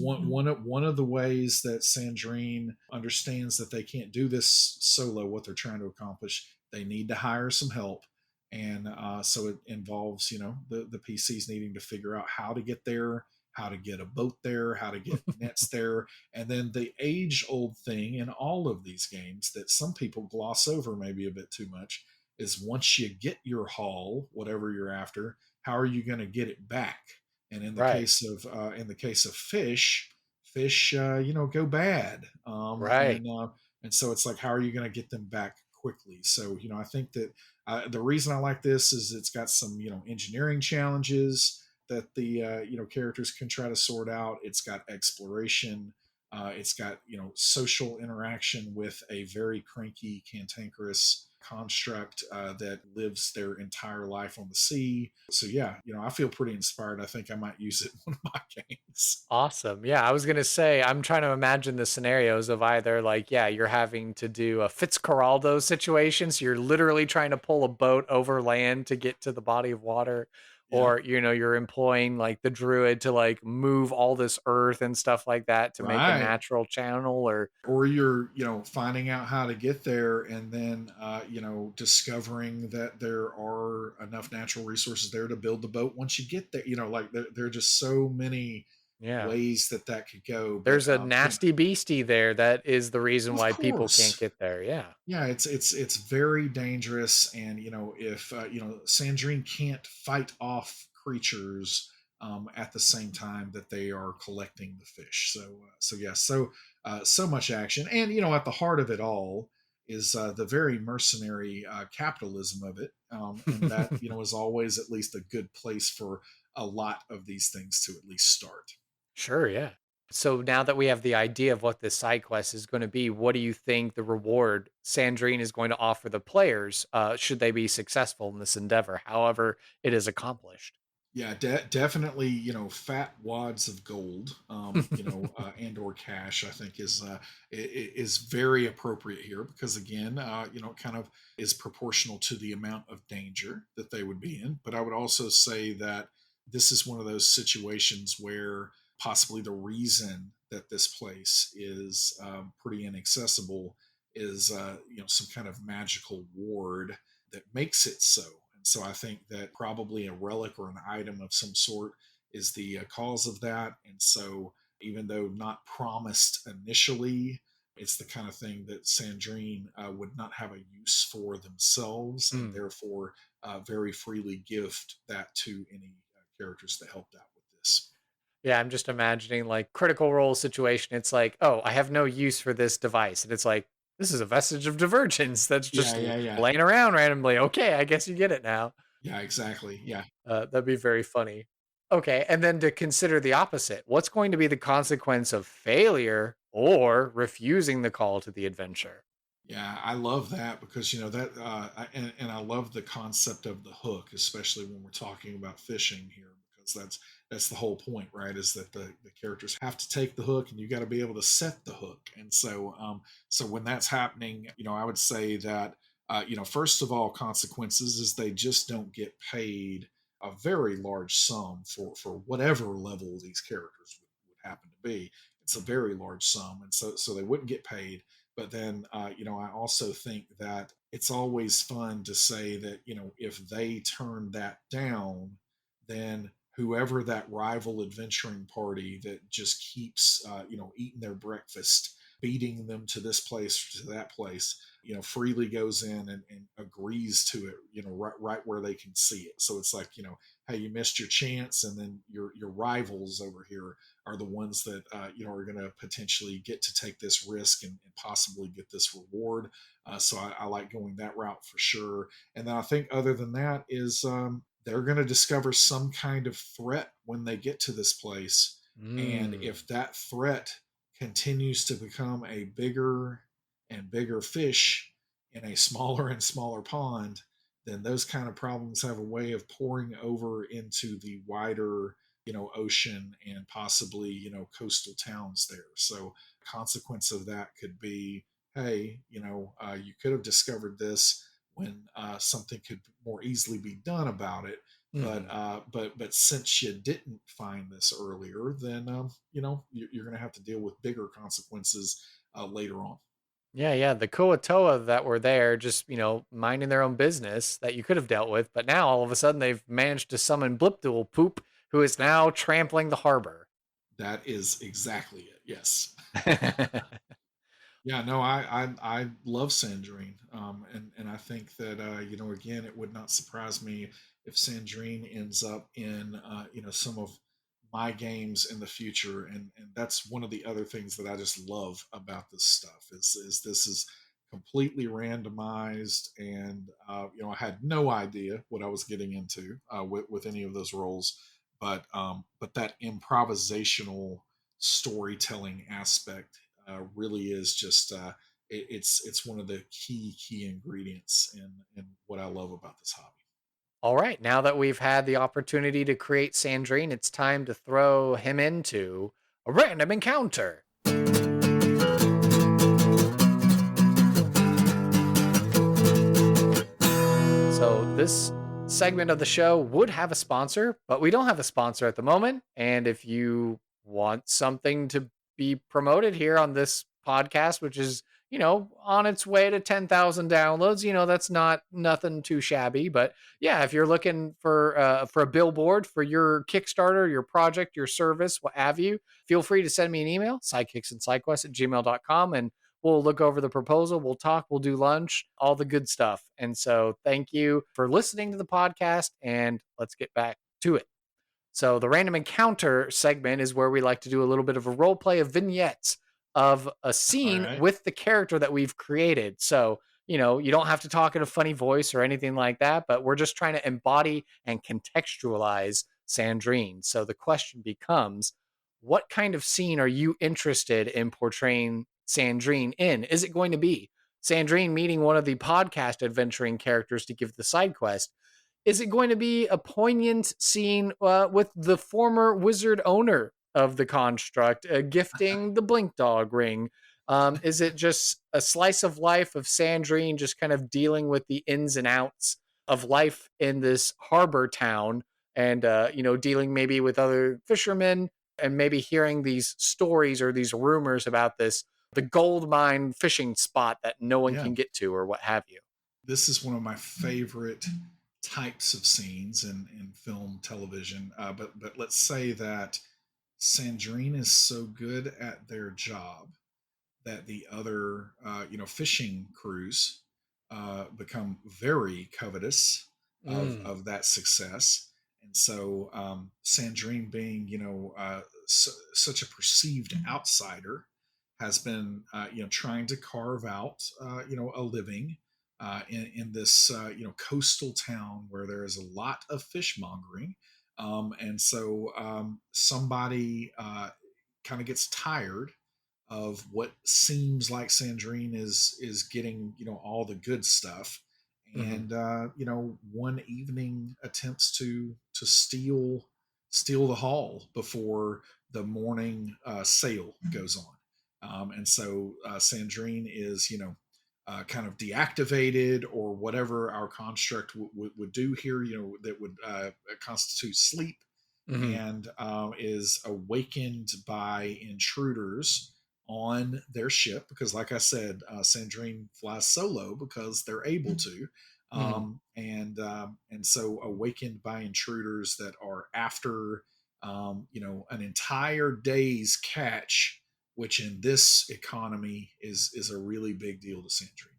one of the ways that Sandrine understands that they can't do this solo. What they're trying to accomplish, they need to hire some help, and so it involves the PCs needing to figure out how to get there, how to get a boat there, how to get nets there, and then the age old thing in all of these games that some people gloss over maybe a bit too much is once you get your haul, whatever you're after, how are you going to get it back? And Right. in the case of fish go bad, Right. and so it's like how are you going to get them back quickly? So I think that the reason I like this is it's got some engineering challenges that the characters can try to sort out. It's got exploration. It's got social interaction with a very cranky, cantankerous construct that lives their entire life on the sea. So yeah, I feel pretty inspired. I think I might use it in one of my games. Awesome. Yeah, I was gonna say I'm trying to imagine the scenarios of either like, yeah, you're having to do a Fitzcarraldo situation, so you're literally trying to pull a boat over land to get to the body of water, Yeah, or you're employing like the druid to like move all this earth and stuff like that to make a right. natural channel, or Or you're finding out how to get there and then discovering that there are enough natural resources there to build the boat once you get there. Like there are just so many yeah. ways that could go. But There's a nasty beastie there that is the reason of why people can't course, get there. Yeah. yeah, it's very dangerous, and if Sandrine can't fight off creatures at the same time that they are collecting the fish. So yeah, so much action, and at the heart of it all is the very mercenary capitalism of it, and that is always at least a good place for a lot of these things to at least start. Sure, yeah. So now that we have the idea of what this side quest is going to be, what do you think the reward Sandrine is going to offer the players should they be successful in this endeavor, however it is accomplished? Yeah, definitely. Fat wads of gold, and or cash. I think is very appropriate here because again, it kind of is proportional to the amount of danger that they would be in. But I would also say that this is one of those situations where possibly the reason that this place is pretty inaccessible is some kind of magical ward that makes it so. And so I think that probably a relic or an item of some sort is the cause of that. And so even though not promised initially, it's the kind of thing that Sandrine would not have a use for themselves, and therefore very freely gift that to any characters that helped out with this. Yeah, I'm just imagining like Critical Role situation. It's like, oh, I have no use for this device. And it's like, this is a vestige of divergence that's Yeah, just yeah, yeah. laying around randomly. Okay, I guess you get it now. Yeah, exactly. Yeah. That'd be very funny. Okay, and then to consider the opposite, what's going to be the consequence of failure or refusing the call to the adventure? Yeah, I love that because that, and I love the concept of the hook, especially when we're talking about fishing here, because that's the whole point, right? Is that the characters have to take the hook, and you got to be able to set the hook. And so when that's happening, I would say that first of all, consequences is they just don't get paid a very large sum for whatever level these characters would happen to be. It's a very large sum, and so they wouldn't get paid. But then, I also think that it's always fun to say that, if they turn that down, then whoever that rival adventuring party that just keeps, eating their breakfast, beating them to this place, to that place, freely goes in and agrees to it, right where they can see it. So it's like, hey, you missed your chance. And then your rivals over here are the ones that are going to potentially get to take this risk and possibly get this reward. So I like going that route for sure. And then I think other than that is they're going to discover some kind of threat when they get to this place. And Mm. if that threat continues to become a bigger and bigger fish in a smaller and smaller pond, then those kind of problems have a way of pouring over into the wider ocean and possibly coastal towns there. So consequence of that could be, hey, you could have discovered this when something could more easily be done about it. But Mhm. but since you didn't find this earlier, then you're going to have to deal with bigger consequences later on. Yeah, yeah. The Kuatoa that were there just, minding their own business that you could have dealt with. But now all of a sudden they've managed to summon Blipdool Poop, who is now trampling the harbor. That is exactly it. Yes. Yeah, no, I love Sandrine, and I think that again, it would not surprise me if Sandrine ends up in some of my games in the future, and that's one of the other things that I just love about this stuff is this is completely randomized, and I had no idea what I was getting into with any of those roles, but that improvisational storytelling aspect really is just it's one of the key ingredients in what I love about this hobby. All right. Now that we've had the opportunity to create Sandrine, it's time to throw him into a random encounter. So this segment of the show would have a sponsor, but we don't have a sponsor at the moment. And if you want something to be promoted here on this podcast, which is, on its way to 10,000 downloads, that's not nothing too shabby. But yeah, if you're looking for a billboard for your Kickstarter, your project, your service, what have you, feel free to send me an email, sidekicksandsidequests@gmail.com, and we'll look over the proposal. We'll talk. We'll do lunch, all the good stuff. And so thank you for listening to the podcast. And let's get back to it. So the random encounter segment is where we like to do a little bit of a role play of vignettes of a All scene right. with the character that we've created. So, you don't have to talk in a funny voice or anything like that, but we're just trying to embody and contextualize Sandrine. So the question becomes, what kind of scene are you interested in portraying Sandrine in? Is it going to be Sandrine meeting one of the podcast adventuring characters to give the side quest? Is it going to be a poignant scene with the former wizard owner of the construct gifting the Blink Dog ring? Is it just a slice of life of Sandrine just kind of dealing with the ins and outs of life in this harbor town and, dealing maybe with other fishermen and maybe hearing these stories or these rumors about this the gold mine fishing spot that no one Yeah, can get to or what have you. this is one of my favorite types of scenes in film television. But let's say that Sandrine is so good at their job that the other fishing crews become very covetous Mm. of that success. And so Sandrine, being such a perceived outsider, has been trying to carve out a living in this coastal town where there is a lot of fishmongering. And so somebody kind of gets tired of what seems like Sandrine is getting all the good stuff, Hmm. and one evening attempts to steal the haul before the morning sale goes on. And so Sandrine is kind of deactivated, or whatever our construct would do here, that would constitute sleep, Hmm. and is awakened by intruders on their ship, because, like I said, Sandrine flies solo because they're able to, Hmm. and so awakened by intruders that are after an entire day's catch, which in this economy is a really big deal to Sandrine.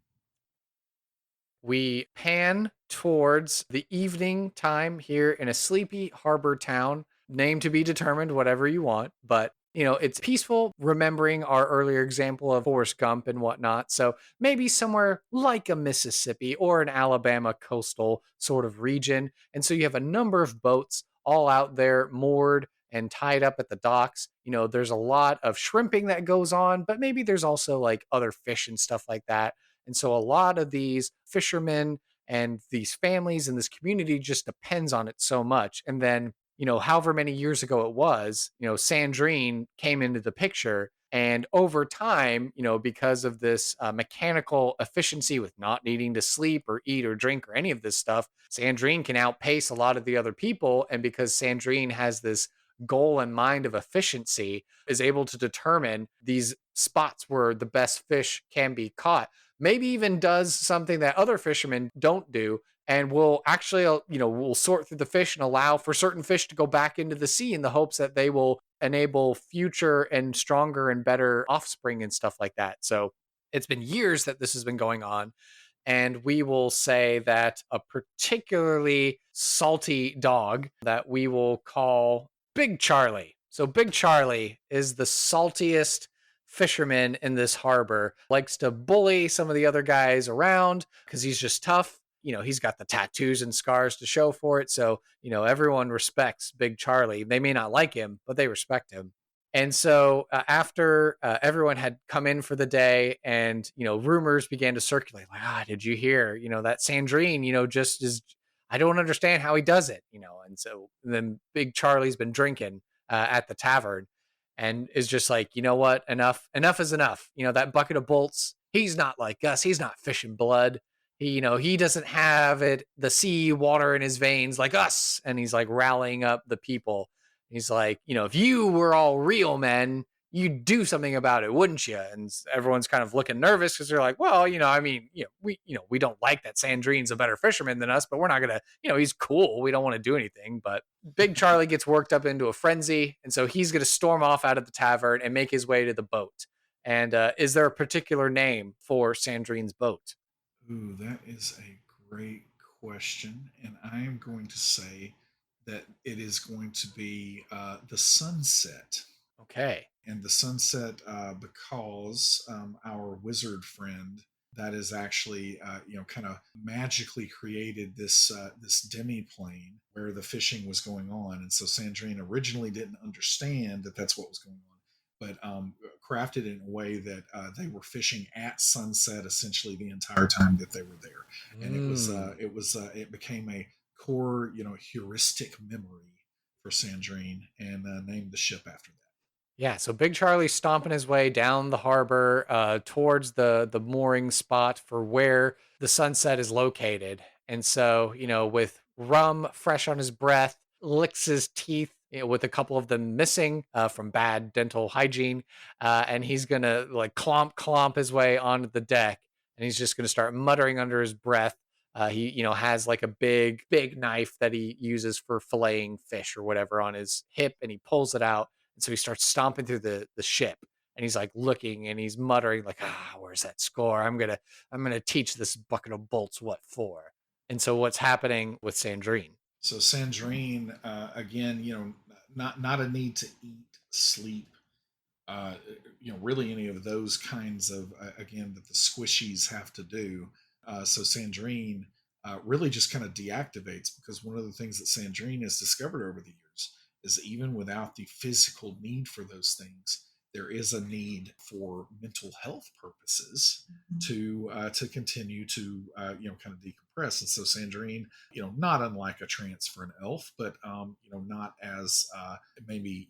We pan towards the evening time here in a sleepy harbor town, name to be determined, whatever you want. But, it's peaceful, remembering our earlier example of Forrest Gump and whatnot. So maybe somewhere like a Mississippi or an Alabama coastal sort of region. And so you have a number of boats all out there moored and tied up at the docks. There's a lot of shrimping that goes on, but maybe there's also like other fish and stuff like that. And so a lot of these fishermen and these families and this community just depends on it so much. And then, however many years ago it was, Sandrine came into the picture. And over time, because of this mechanical efficiency with not needing to sleep or eat or drink or any of this stuff, Sandrine can outpace a lot of the other people. And because Sandrine has this goal in mind of efficiency, is able to determine these spots where the best fish can be caught, maybe even does something that other fishermen don't do, and will actually will sort through the fish and allow for certain fish to go back into the sea in the hopes that they will enable future and stronger and better offspring and stuff like that. So it's been years that this has been going on, and we will say that a particularly salty dog that we will call Big Charlie. So Big Charlie is the saltiest fisherman in this harbor, likes to bully some of the other guys around because he's just tough. He's got the tattoos and scars to show for it. So, everyone respects Big Charlie. They may not like him, but they respect him. And so after everyone had come in for the day, and rumors began to circulate, like, did you hear, that Sandrine, just is, I don't understand how he does it, and so then Big Charlie's been drinking at the tavern, and is just like, you know what, enough is enough. That bucket of bolts, he's not like us. He's not fishing blood. He doesn't have the sea water in his veins like us. And he's like rallying up the people. He's like, if you were all real men, you'd do something about it, wouldn't you? And everyone's kind of looking nervous because they're like, well, I mean, we don't like that Sandrine's a better fisherman than us, but we're not gonna, he's cool. We don't want to do anything. But Big Charlie gets worked up into a frenzy, and so he's gonna storm off out of the tavern and make his way to the boat. And is there a particular name for Sandrine's boat? Ooh, that is a great question. And I am going to say that it is going to be the sunset. Okay. And the sunset, because our wizard friend that is actually, kind of magically created this demi plane where the fishing was going on. And so Sandrine originally didn't understand that that's what was going on, but crafted it in a way that they were fishing at sunset essentially the entire time that they were there, and Mm. it became a core heuristic memory for Sandrine, and named the ship after that. Yeah, so Big Charlie's stomping his way down the harbor towards the mooring spot for where the sunset is located. And so, with rum fresh on his breath, licks his teeth with a couple of them missing from bad dental hygiene. And he's going to like clomp his way onto the deck. And he's just going to start muttering under his breath. He, has like a big knife that he uses for filleting fish or whatever on his hip, and he pulls it out. And so he starts stomping through the ship, and he's like looking and he's muttering like, where's that score? I'm gonna teach this bucket of bolts what for. And so what's happening with Sandrine? So Sandrine, again, not a need to eat, sleep, really any of those kinds of, again, that the squishies have to do. So Sandrine really just kind of deactivates, because one of the things that Sandrine has discovered over the years is even without the physical need for those things, there is a need for mental health purposes to continue to kind of decompress. And so Sandrine, not unlike a trance for an elf, but not as maybe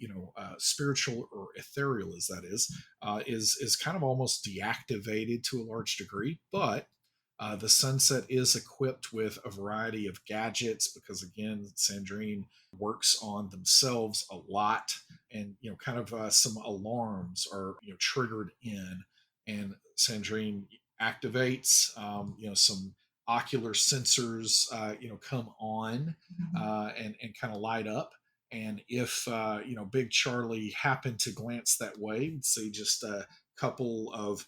spiritual or ethereal as that is kind of almost deactivated to a large degree. But the Sunset is equipped with a variety of gadgets, because again, Sandrine works on themselves a lot, and kind of some alarms are triggered in, and Sandrine activates some ocular sensors come on and kind of light up. And if Big Charlie happened to glance that way, say just a couple of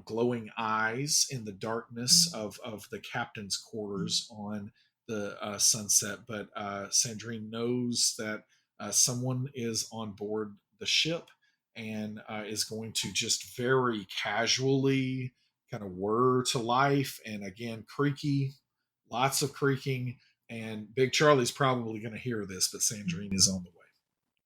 glowing eyes in the darkness of the captain's quarters on the Sunset. But Sandrine knows that someone is on board the ship, and is going to just very casually kind of whir to life. And again, creaky, lots of creaking. And Big Charlie's probably going to hear this, but Sandrine is on the way.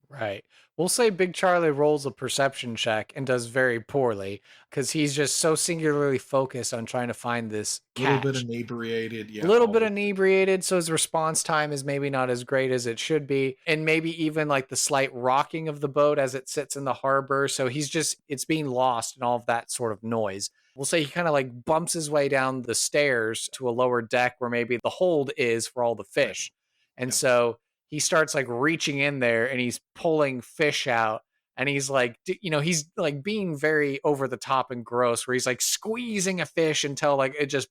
Right. We'll say Big Charlie rolls a perception check and does very poorly, because he's just so singularly focused on trying to find this A little bit catch. inebriated, A little bit inebriated, so his response time is maybe not as great as it should be. And maybe even like the slight rocking of the boat as it sits in the harbor. So it's being lost in all of that sort of noise. We'll say he kind of like bumps his way down the stairs to a lower deck where maybe the hold is for all the fish. And so he starts like reaching in there and he's pulling fish out. And he's like, he's like being very over the top and gross, where he's like squeezing a fish until like it just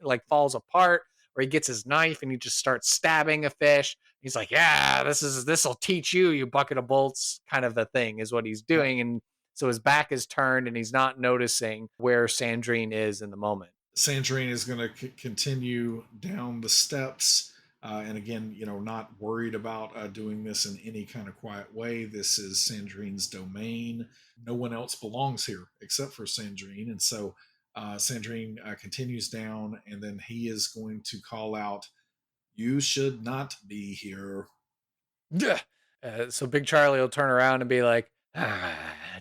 like falls apart, or he gets his knife and he just starts stabbing a fish. He's like, yeah, this'll teach you, you bucket of bolts, kind of the thing is what he's doing. And so his back is turned and he's not noticing where Sandrine is in the moment. Sandrine is going to continue down the steps. And again, not worried about doing this in any kind of quiet way. This is Sandrine's domain. No one else belongs here except for Sandrine. And so Sandrine continues down, and then he is going to call out, "You should not be here." So Big Charlie will turn around and be like,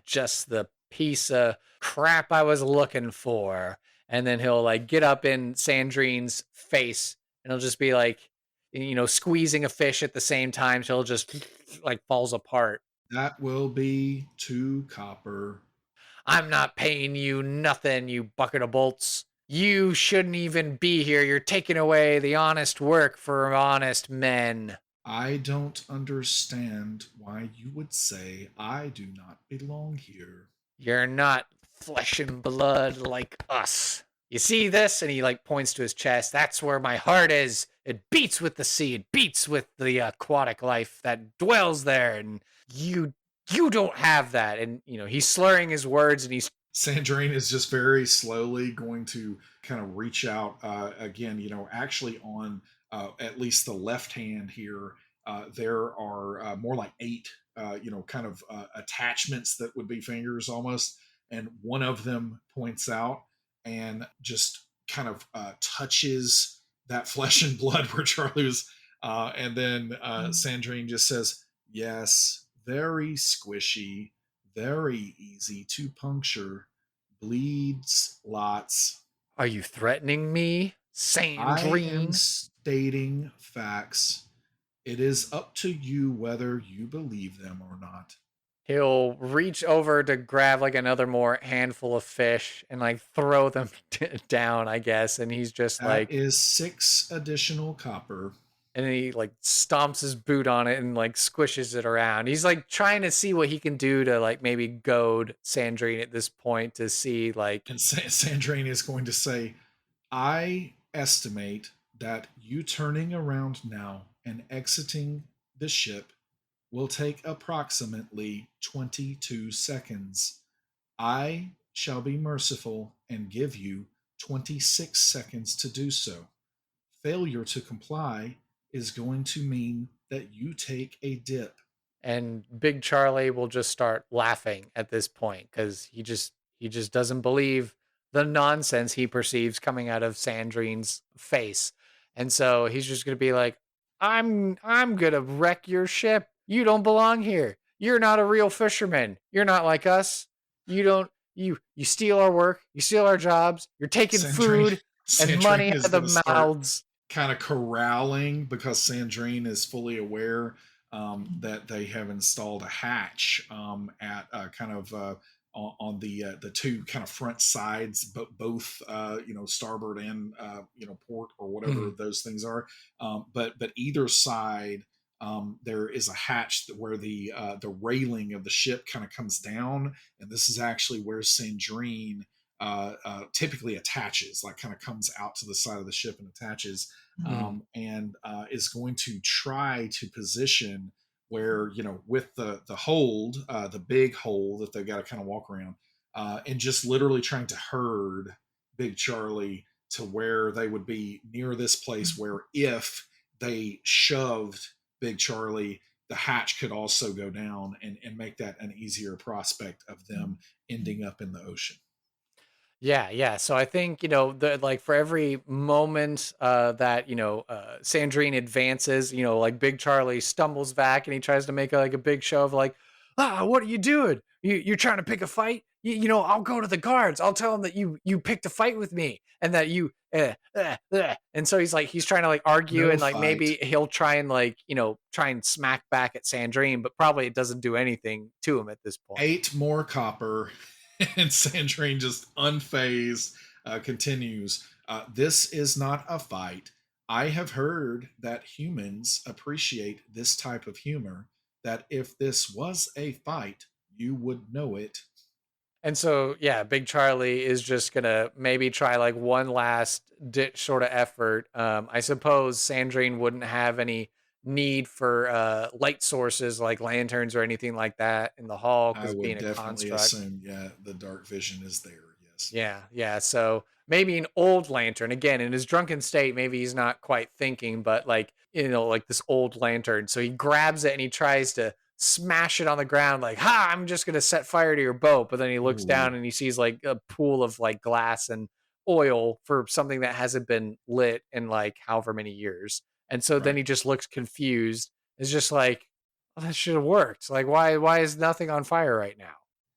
just the piece of crap I was looking for. And then he'll like get up in Sandrine's face and he'll just be like, squeezing a fish at the same time till it just like falls apart. "That will be 2 copper." I'm not paying you nothing, you bucket of bolts. You shouldn't even be here. You're taking away the honest work for honest men. "I don't understand why you would say I do not belong here." You're not flesh and blood like us. You see this? And he like points to his chest. That's where my heart is. It beats with the sea. It beats with the aquatic life that dwells there. And you don't have that. And he's slurring his words, and he's Sandrine is just very slowly going to kind of reach out again, actually on at least the left hand here. There are more like 8, kind of attachments that would be fingers almost. And one of them points out and just kind of touches that flesh and blood where Charlie was. And then Sandrine just says, "Yes, very squishy, very easy to puncture, bleeds lots." Are you threatening me, Sandrine? I am stating facts. It is up to you whether you believe them or not. He'll reach over to grab like another more handful of fish and like throw them down, I guess. And he's just That like, is 6 additional copper. And then he like stomps his boot on it and like squishes it around. He's like trying to see what he can do to like maybe goad Sandrine at this point to see like. And Sandrine is going to say, I estimate that you turning around now and exiting the ship will take approximately 22 seconds. I shall be merciful and give you 26 seconds to do so. Failure to comply is going to mean that you take a dip. And Big Charlie will just start laughing at this point because he just doesn't believe the nonsense he perceives coming out of Sandrine's face. And so he's just gonna be like, I'm gonna wreck your ship. You don't belong here. You're not a real fisherman. You're not like us. You don't you steal our work, you steal our jobs, you're taking Sandrine, food and money Sandrine out is of going to the start mouths. kind of corralling because Sandrine is fully aware that they have installed a hatch at kind of on the two kind of front sides, but both starboard and port or whatever Mhm. those things are. But either side. There is a hatch where the railing of the ship kind of comes down, and this is actually where Sandrine typically attaches, like kind of comes out to the side of the ship and attaches, Mhm. and is going to try to position where with the hold, the big hole that they've got to kind of walk around, and just literally trying to herd Big Charlie to where they would be near this place where if they shoved Big Charlie, the hatch could also go down and make that an easier prospect of them ending up in the ocean. Yeah, yeah. So I think, the like for every moment that, Sandrine advances, like Big Charlie stumbles back and he tries to make like a big show of like, what are you doing? You're trying to pick a fight? I'll go to the guards. I'll tell them that you picked a fight with me and that and so he's trying to like argue No and like fight. maybe he'll try and like, try and smack back at Sandrine, but probably it doesn't do anything to him at this point. 8 more copper, and Sandrine just unfazed continues. This is not a fight. I have heard that humans appreciate this type of humor. That if this was a fight, you would know it. And so, yeah, Big Charlie is just gonna maybe try like one last ditch sort of effort. I suppose Sandrine wouldn't have any need for light sources like lanterns or anything like that in the hall I because would being a definitely construct. assume, yeah, the dark vision is there. Yes. Yeah, yeah. So maybe an old lantern. Again, in his drunken state, maybe he's not quite thinking, but like, like this old lantern. So he grabs it and he tries to smash it on the ground, like, ha, I'm just gonna set fire to your boat. But then he looks Ooh, down and he sees like a pool of like glass and oil for something that hasn't been lit in like however many years. And so then right. he just looks confused. It's just like, well, that should have worked. Like, why is nothing on fire right now?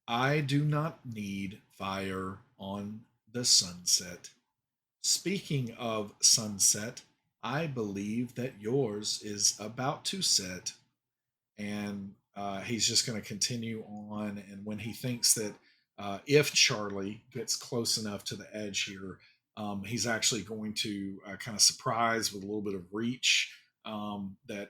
I do not need fire on the sunset. Speaking of sunset, I believe that yours is about to set, and he's just going to continue on. And when he thinks that if Charlie gets close enough to the edge here, he's actually going to kind of surprise with a little bit of reach, that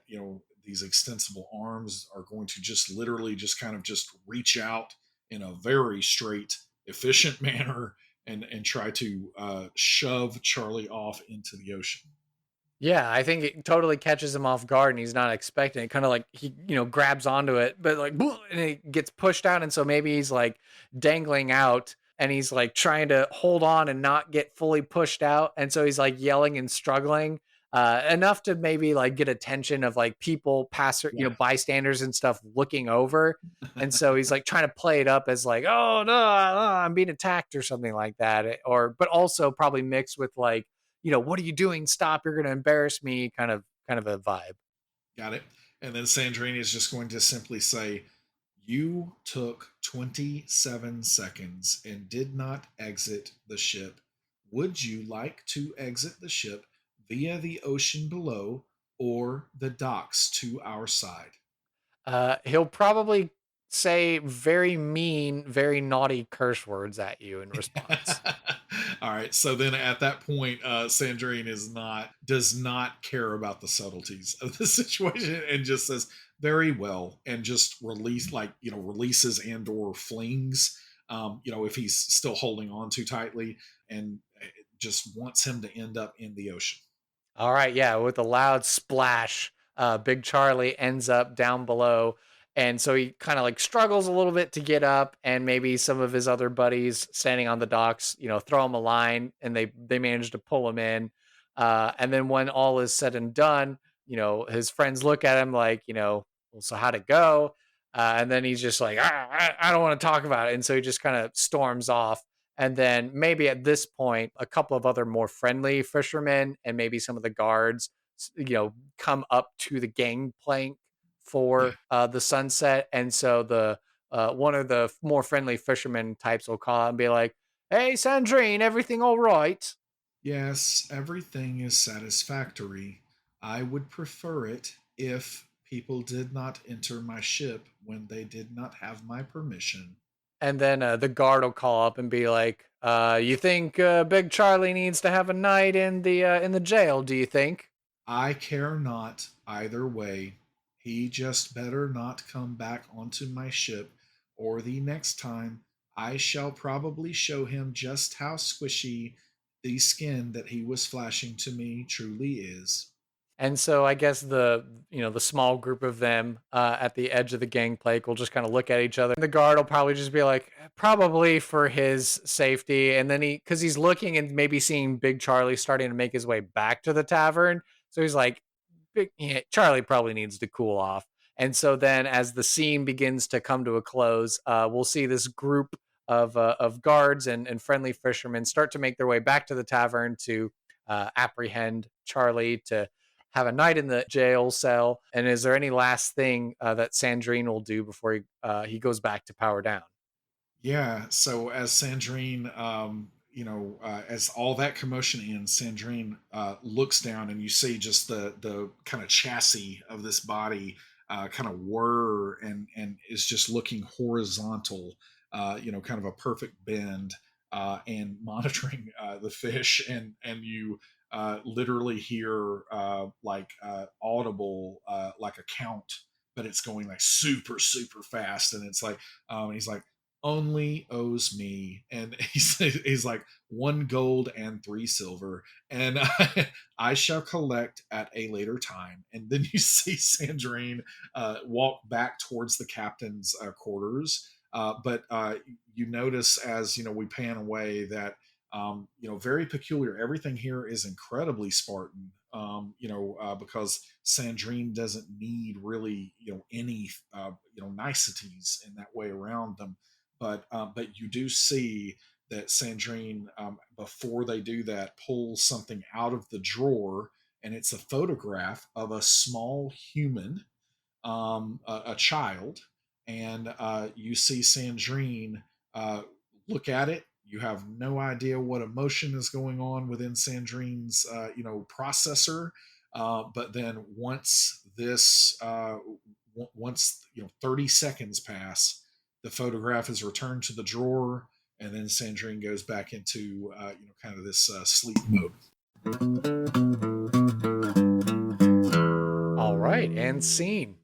these extensible arms are going to just literally just kind of just reach out in a very straight, efficient manner and try to shove Charlie off into the ocean. Yeah, I think it totally catches him off guard and he's not expecting it. Kind of like he, grabs onto it, but like, and it gets pushed out. And so maybe he's like dangling out and he's like trying to hold on and not get fully pushed out. And so he's like yelling and struggling enough to maybe like get attention of like people, Yeah. bystanders and stuff looking over. And so he's like trying to play it up as like, oh no, I'm being attacked or something like that. But also probably mixed with like, what are you doing? Stop! You're going to embarrass me. Kind of a vibe. Got it. And then Sandrini is just going to simply say, you took 27 seconds and did not exit the ship. Would you like to exit the ship via the ocean below or the docks to our side? He'll probably say very mean, very naughty curse words at you in response. All right. So then at that point, Sandrine does not care about the subtleties of the situation and just says, very well, and just releases and or flings, if he's still holding on too tightly, and just wants him to end up in the ocean. All right, yeah, with a loud splash, Big Charlie ends up down below. And so he kind of like struggles a little bit to get up, and maybe some of his other buddies standing on the docks, throw him a line, and they manage to pull him in. And then when all is said and done, his friends look at him like, well, so how'd it go? And then he's just like, I don't want to talk about it. And so he just kind of storms off. And then maybe at this point, a couple of other more friendly fishermen and maybe some of the guards, come up to the gangplank Yeah. for the sunset. And so the one of the more friendly fisherman types will call out and be like, "Hey, Sandrine, everything all right?" Yes, everything is satisfactory. I would prefer it if people did not enter my ship when they did not have my permission. And then the guard will call up and be like, "You think Big Charlie needs to have a night in the jail? Do you think?" I care not either way. He just better not come back onto my ship, or the next time I shall probably show him just how squishy the skin that he was flashing to me truly is. And so I guess the small group of them at the edge of the gangplank will just kind of look at each other. The guard will probably just be like, probably for his safety. And then because he's looking and maybe seeing Big Charlie starting to make his way back to the tavern. So he's like, Charlie probably needs to cool off. And so then as the scene begins to come to a close, we'll see this group of guards and friendly fishermen start to make their way back to the tavern to apprehend Charlie to have a night in the jail cell. And is there any last thing that Sandrine will do before he goes back to power down? Yeah. So as Sandrine, as all that commotion ends, Sandrine looks down, and you see just the kind of chassis of this body kind of whir, and is just looking horizontal. Kind of a perfect bend, and monitoring the fish, and you literally hear audible like a count, but it's going like super super fast, and it's like, and he's like, only owes me, and he's like, 1 gold and 3 silver, and I shall collect at a later time. And then you see Sandrine walk back towards the captain's quarters, but you notice, as we pan away, that very peculiar. Everything here is incredibly Spartan. Because Sandrine doesn't need really, any, niceties in that way around them. But you do see that Sandrine, before they do that, pulls something out of the drawer, and it's a photograph of a small human, a child, and you see Sandrine look at it. You have no idea what emotion is going on within Sandrine's, processor. But then once 30 seconds pass, the photograph is returned to the drawer, and then Sandrine goes back into kind of this sleep mode. All right, and scene.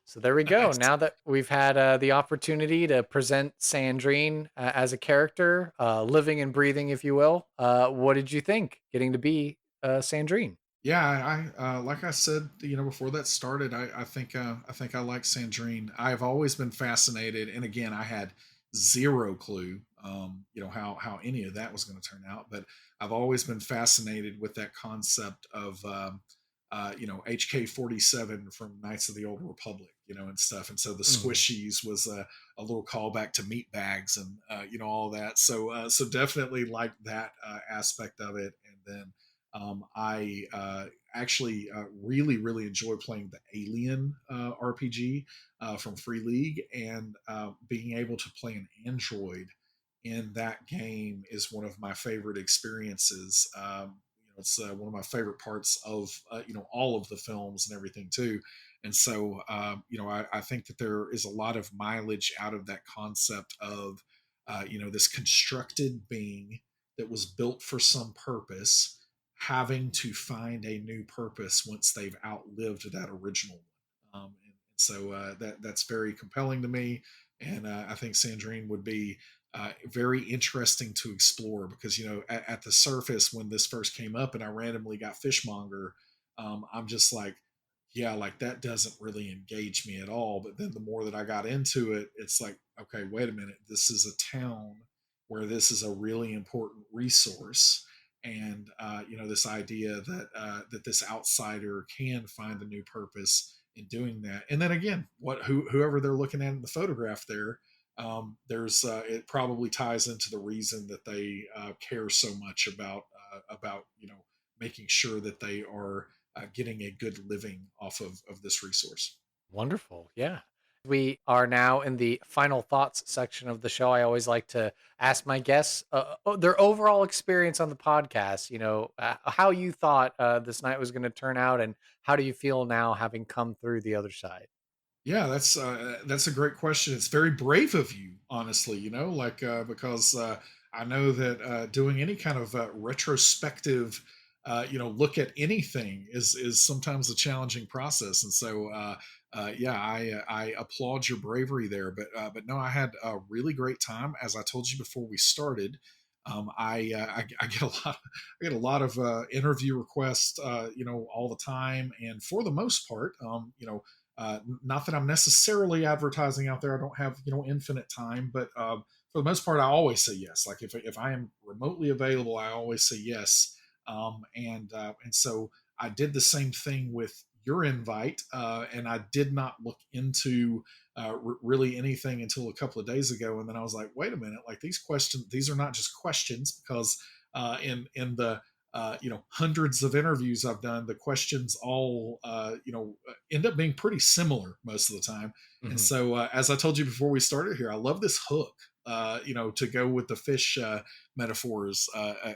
So there we go. Nice. Now that we've had the opportunity to present Sandrine as a character, living and breathing, if you will, what did you think getting to be Sandrine? Yeah, I like I said, before that started, I think I like Sandrine. I've always been fascinated, and again, I had zero clue, how any of that was going to turn out. But I've always been fascinated with that concept of, HK-47 from Knights of the Old Republic, and stuff. And so the Mhm. squishies was a little callback to meat bags, and all that. So definitely like that aspect of it. And then I actually really, really enjoy playing the Alien RPG from Free League, and being able to play an android in that game is one of my favorite experiences. It's one of my favorite parts of all of the films and everything too. And so I think that there is a lot of mileage out of that concept of this constructed being that was built for some purpose having to find a new purpose once they've outlived that original one. And so that's very compelling to me, and I think Sandrine would be very interesting to explore because at the surface when this first came up and I randomly got fishmonger, I'm just like, yeah, like that doesn't really engage me at all. But then the more that I got into it, it's like, okay, wait a minute, this is a town where this is a really important resource, and this idea that that this outsider can find a new purpose in doing that. And then again, whoever they're looking at in the photograph there, there's it probably ties into the reason that they care so much about making sure that they are getting a good living off of this resource. Wonderful. Yeah. We are now in the final thoughts section of the show. I always like to ask my guests their overall experience on the podcast. How you thought this night was going to turn out, and how do you feel now having come through the other side? Yeah, that's a great question. It's very brave of you, honestly. Because I know that doing any kind of retrospective, look at anything is sometimes a challenging process. And so, yeah, I applaud your bravery there. But no, I had a really great time. As I told you before we started, I get a lot I get a lot of interview requests, all the time, and for the most part, not that I'm necessarily advertising out there. I don't have infinite time, but for the most part, I always say yes. Like if I am remotely available, I always say yes. And so I did the same thing with your invite, and I did not look into really anything until a couple of days ago, and then I was like, wait a minute, like these are not just questions because in the hundreds of interviews I've done, the questions all end up being pretty similar most of the time. And Mhm. so, as I told you before we started here, I love this hook. To go with the fish metaphors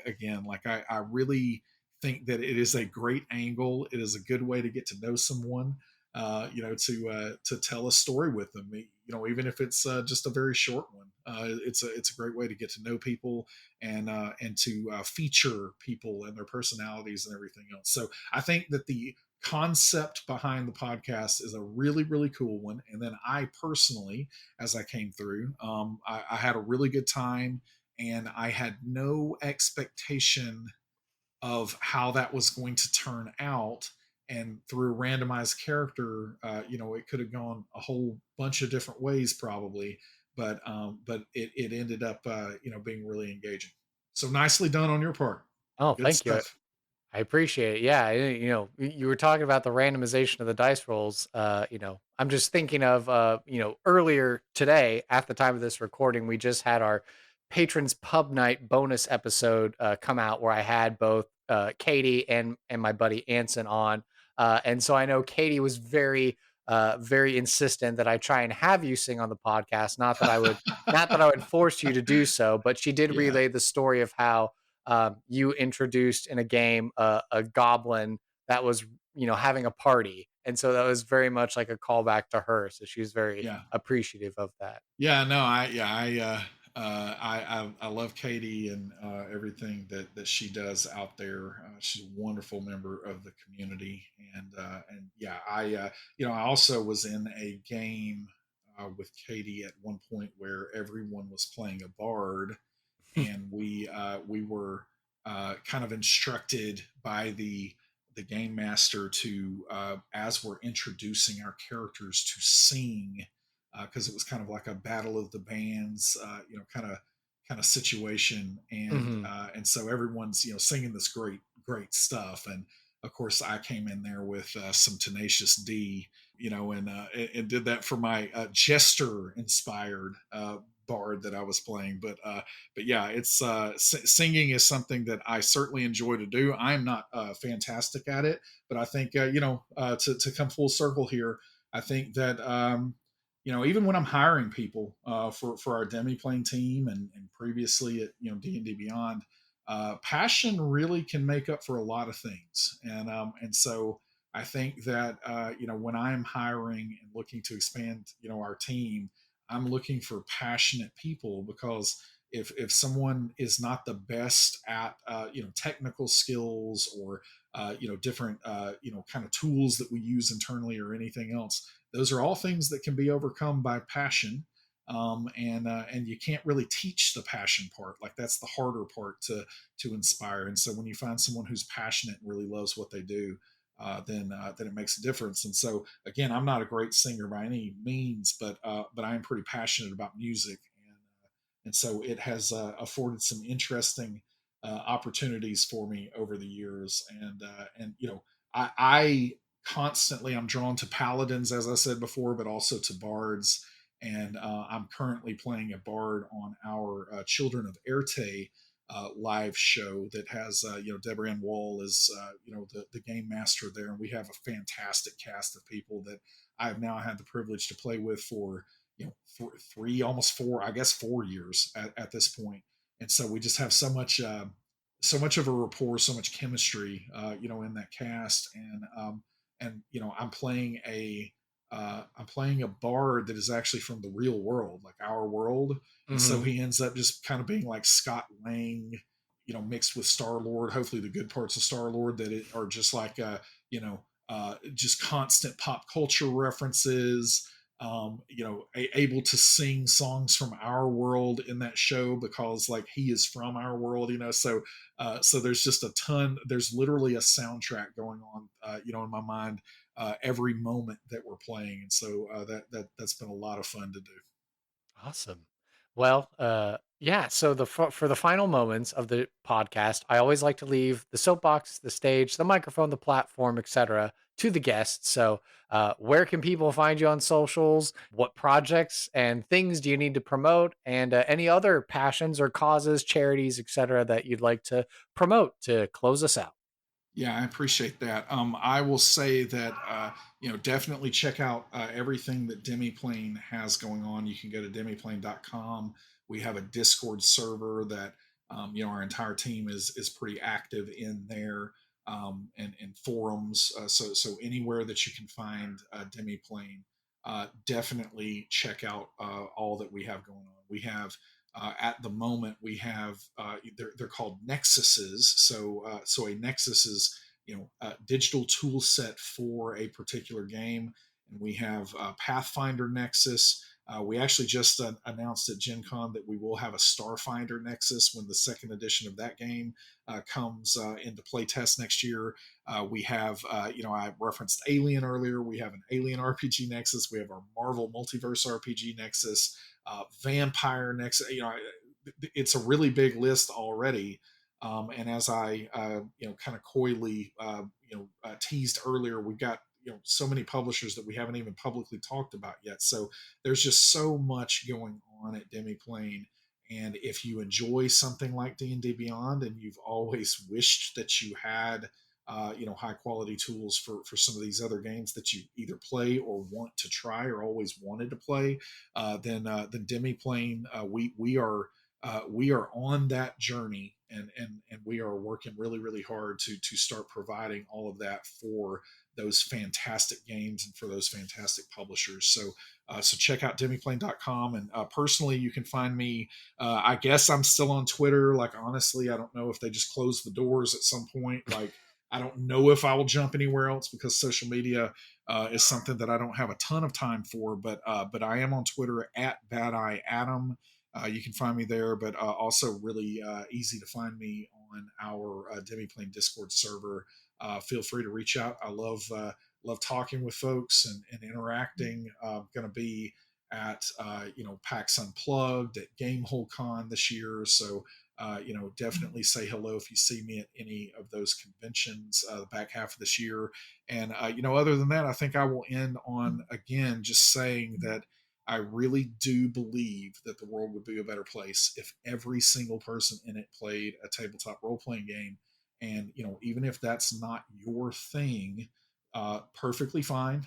again. Like I really think that it is a great angle. It is a good way to get to know someone. To tell a story with them. Even if it's just a very short one. It's a great way to get to know people and to feature people and their personalities and everything else. So I think that the concept behind the podcast is a really really cool one. And then I personally, as I came through, I had a really good time, and I had no expectation of how that was going to turn out. And through a randomized character, it could have gone a whole bunch of different ways probably, but it ended up being really engaging. So nicely done on your part. Oh, Good thank you. stuff. I appreciate it. Yeah, you were talking about the randomization of the dice rolls. I'm just thinking of earlier today at the time of this recording, we just had our patrons pub night bonus episode come out where I had both Katie and my buddy Anson on, and so I know Katie was very insistent that I try and have you sing on the podcast. Not that I would force you to do so, but she did Yeah, relay the story of how you introduced in a game a goblin that was having a party, and so that was very much like a callback to her, so she was very yeah. appreciative of that. Yeah, no, I love Katie and everything that she does out there. She's a wonderful member of the community, and yeah, I also was in a game with Katie at one point where everyone was playing a bard, and we were kind of instructed by the game master to as we're introducing our characters to sing, because it was kind of like a battle of the bands, kind of situation, Hmm. and so everyone's singing this great stuff, and of course I came in there with some tenacious D, and did that for my jester inspired bard that I was playing. But yeah, it's singing is something that I certainly enjoy to do. I'm not fantastic at it, but I think to come full circle here, I think that even when I'm hiring people for our demi playing team and previously at D&D Beyond, passion really can make up for a lot of things, and so I think that when I'm hiring and looking to expand our team, I'm looking for passionate people because if someone is not the best at technical skills or different kind of tools that we use internally or anything else, those are all things that can be overcome by passion. And you can't really teach the passion part. Like that's the harder part to inspire. And so when you find someone who's passionate and really loves what they do, then it makes a difference. And so again, I'm not a great singer by any means, but I am pretty passionate about music, and so it has afforded some interesting opportunities for me over the years. And I constantly I'm drawn to paladins, as I said before, but also to bards. And I'm currently playing a bard on our Children of Erte live show that has Deborah Ann Wall is the game master there, and we have a fantastic cast of people that I have now had the privilege to play with for for three, almost four, I guess 4 years at this point. And so we just have so much of a rapport, so much chemistry, in that cast. And I'm playing a bard that is actually from the real world, like our world. And so Mm-hmm. he ends up just kind of being like Scott Lang, mixed with Star Lord. Hopefully, the good parts of Star Lord are just like just constant pop culture references. Able to sing songs from our world in that show because like he is from our world. So there's just a ton. There's literally a soundtrack going on, in my mind every moment that we're playing, and so that's been a lot of fun to do. Awesome. Well, yeah. So for the final moments of the podcast, I always like to leave the soapbox, the stage, the microphone, the platform, etc., to the guests. So, where can people find you on socials? What projects and things do you need to promote? And any other passions or causes, charities, etc., that you'd like to promote to close us out? Yeah, I appreciate that. I will say that definitely check out everything that Demiplane has going on. You can go to demiplane.com. We have a Discord server that our entire team is pretty active in there, and forums. So anywhere that you can find Demiplane, definitely check out all that we have going on. We have at the moment we have they're called nexuses. So a nexus is a digital tool set for a particular game, and we have Pathfinder Nexus. We actually just announced at Gen Con that we will have a Starfinder Nexus when the second edition of that game comes into playtest next year. We have, I referenced Alien earlier. We have an Alien RPG Nexus. We have our Marvel Multiverse RPG Nexus, Vampire Nexus. It's a really big list already. And as I, kind of coyly, teased earlier, we've got so many publishers that we haven't even publicly talked about yet. So there's just so much going on at Demiplane. And if you enjoy something like D&D Beyond, and you've always wished that you had, high quality tools for some of these other games that you either play or want to try or always wanted to play, then Demiplane, we are on that journey, and we are working really really hard to start providing all of that for those fantastic games and for those fantastic publishers. So check out demiplane.com. And personally, you can find me, I guess I'm still on Twitter. Like honestly, I don't know if they just close the doors at some point. Like I don't know if I will jump anywhere else because social media is something that I don't have a ton of time for. But I am on Twitter at Bad Eye Adam. You can find me there, but also really easy to find me on our Demiplane Discord server. Feel free to reach out. I love talking with folks and interacting. Going to be at PAX Unplugged at Gamehole Con this year, so definitely say hello if you see me at any of those conventions the back half of this year. And other than that, I think I will end on again just saying that I really do believe that the world would be a better place if every single person in it played a tabletop role playing game. And even if that's not your thing, perfectly fine.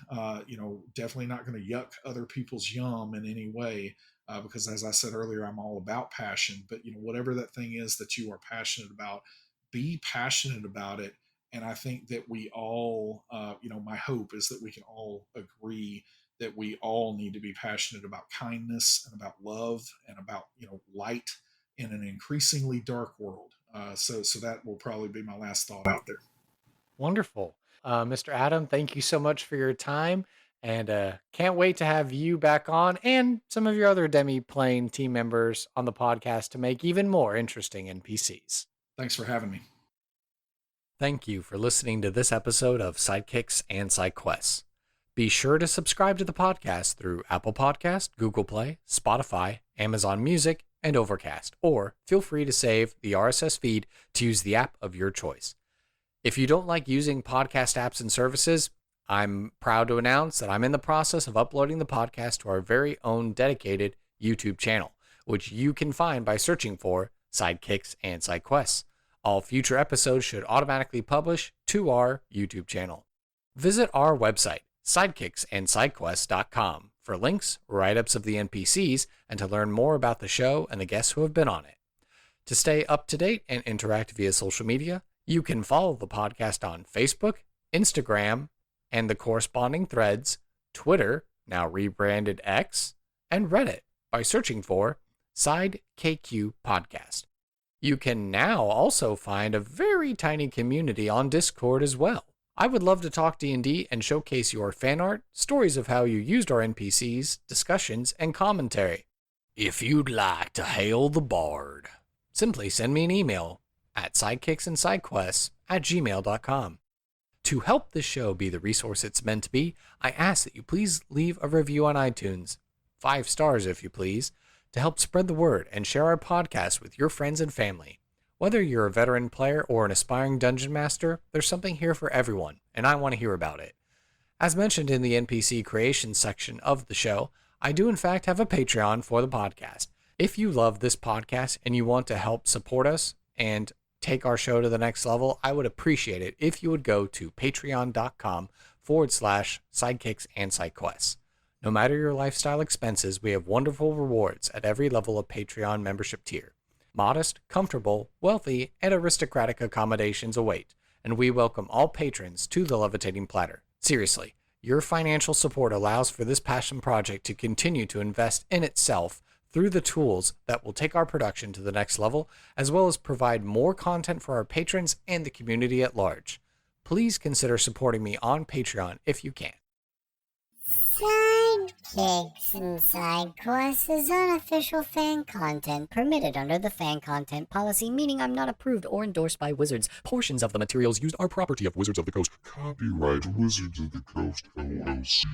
Definitely not going to yuck other people's yum in any way. Because as I said earlier, I'm all about passion. But whatever that thing is that you are passionate about, be passionate about it. And I think that we all, my hope is that we can all agree that we all need to be passionate about kindness and about love and about light in an increasingly dark world. So that will probably be my last thought out there. Wonderful. Mr. Adam, thank you so much for your time. And can't wait to have you back on and some of your other Demi Plane team members on the podcast to make even more interesting NPCs. Thanks for having me. Thank you for listening to this episode of Sidekicks and Side Quests. Be sure to subscribe to the podcast through Apple Podcast, Google Play, Spotify, Amazon Music, and Overcast, or feel free to save the RSS feed to use the app of your choice. If you don't like using podcast apps and services, I'm proud to announce that I'm in the process of uploading the podcast to our very own dedicated YouTube channel, which you can find by searching for Sidekicks and Side Quests. All future episodes should automatically publish to our YouTube channel. Visit our website, sidekicksandsidequests.com, for links, write-ups of the NPCs, and to learn more about the show and the guests who have been on it. To stay up to date and interact via social media, you can follow the podcast on Facebook, Instagram, and the corresponding threads, Twitter, now rebranded X, and Reddit by searching for SideKQ Podcast. You can now also find a very tiny community on Discord as well. I would love to talk D&D and showcase your fan art, stories of how you used our NPCs, discussions, and commentary. If you'd like to hail the bard, simply send me an email at sidekicksandsidequests@gmail.com. To help this show be the resource it's meant to be, I ask that you please leave a review on iTunes, 5 stars if you please, to help spread the word and share our podcast with your friends and family. Whether you're a veteran player or an aspiring dungeon master, there's something here for everyone, and I want to hear about it. As mentioned in the NPC creation section of the show, I do in fact have a Patreon for the podcast. If you love this podcast and you want to help support us and take our show to the next level, I would appreciate it if you would go to patreon.com/sidekicks and sidequests. No matter your lifestyle expenses, we have wonderful rewards at every level of Patreon membership tier. Modest, comfortable, wealthy, and aristocratic accommodations await, and we welcome all patrons to the Levitating Platter. Seriously, your financial support allows for this passion project to continue to invest in itself through the tools that will take our production to the next level, as well as provide more content for our patrons and the community at large. Please consider supporting me on Patreon if you can. Sidekicks and Side Quests is unofficial fan content permitted under the fan content policy, meaning I'm not approved or endorsed by Wizards. Portions of the materials used are property of Wizards of the Coast. Copyright Wizards of the Coast, LLC.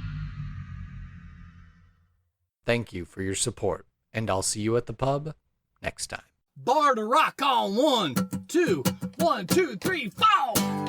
Thank you for your support, and I'll see you at the pub next time. Bar to rock on 1, 2, 1, 2, 3, 4.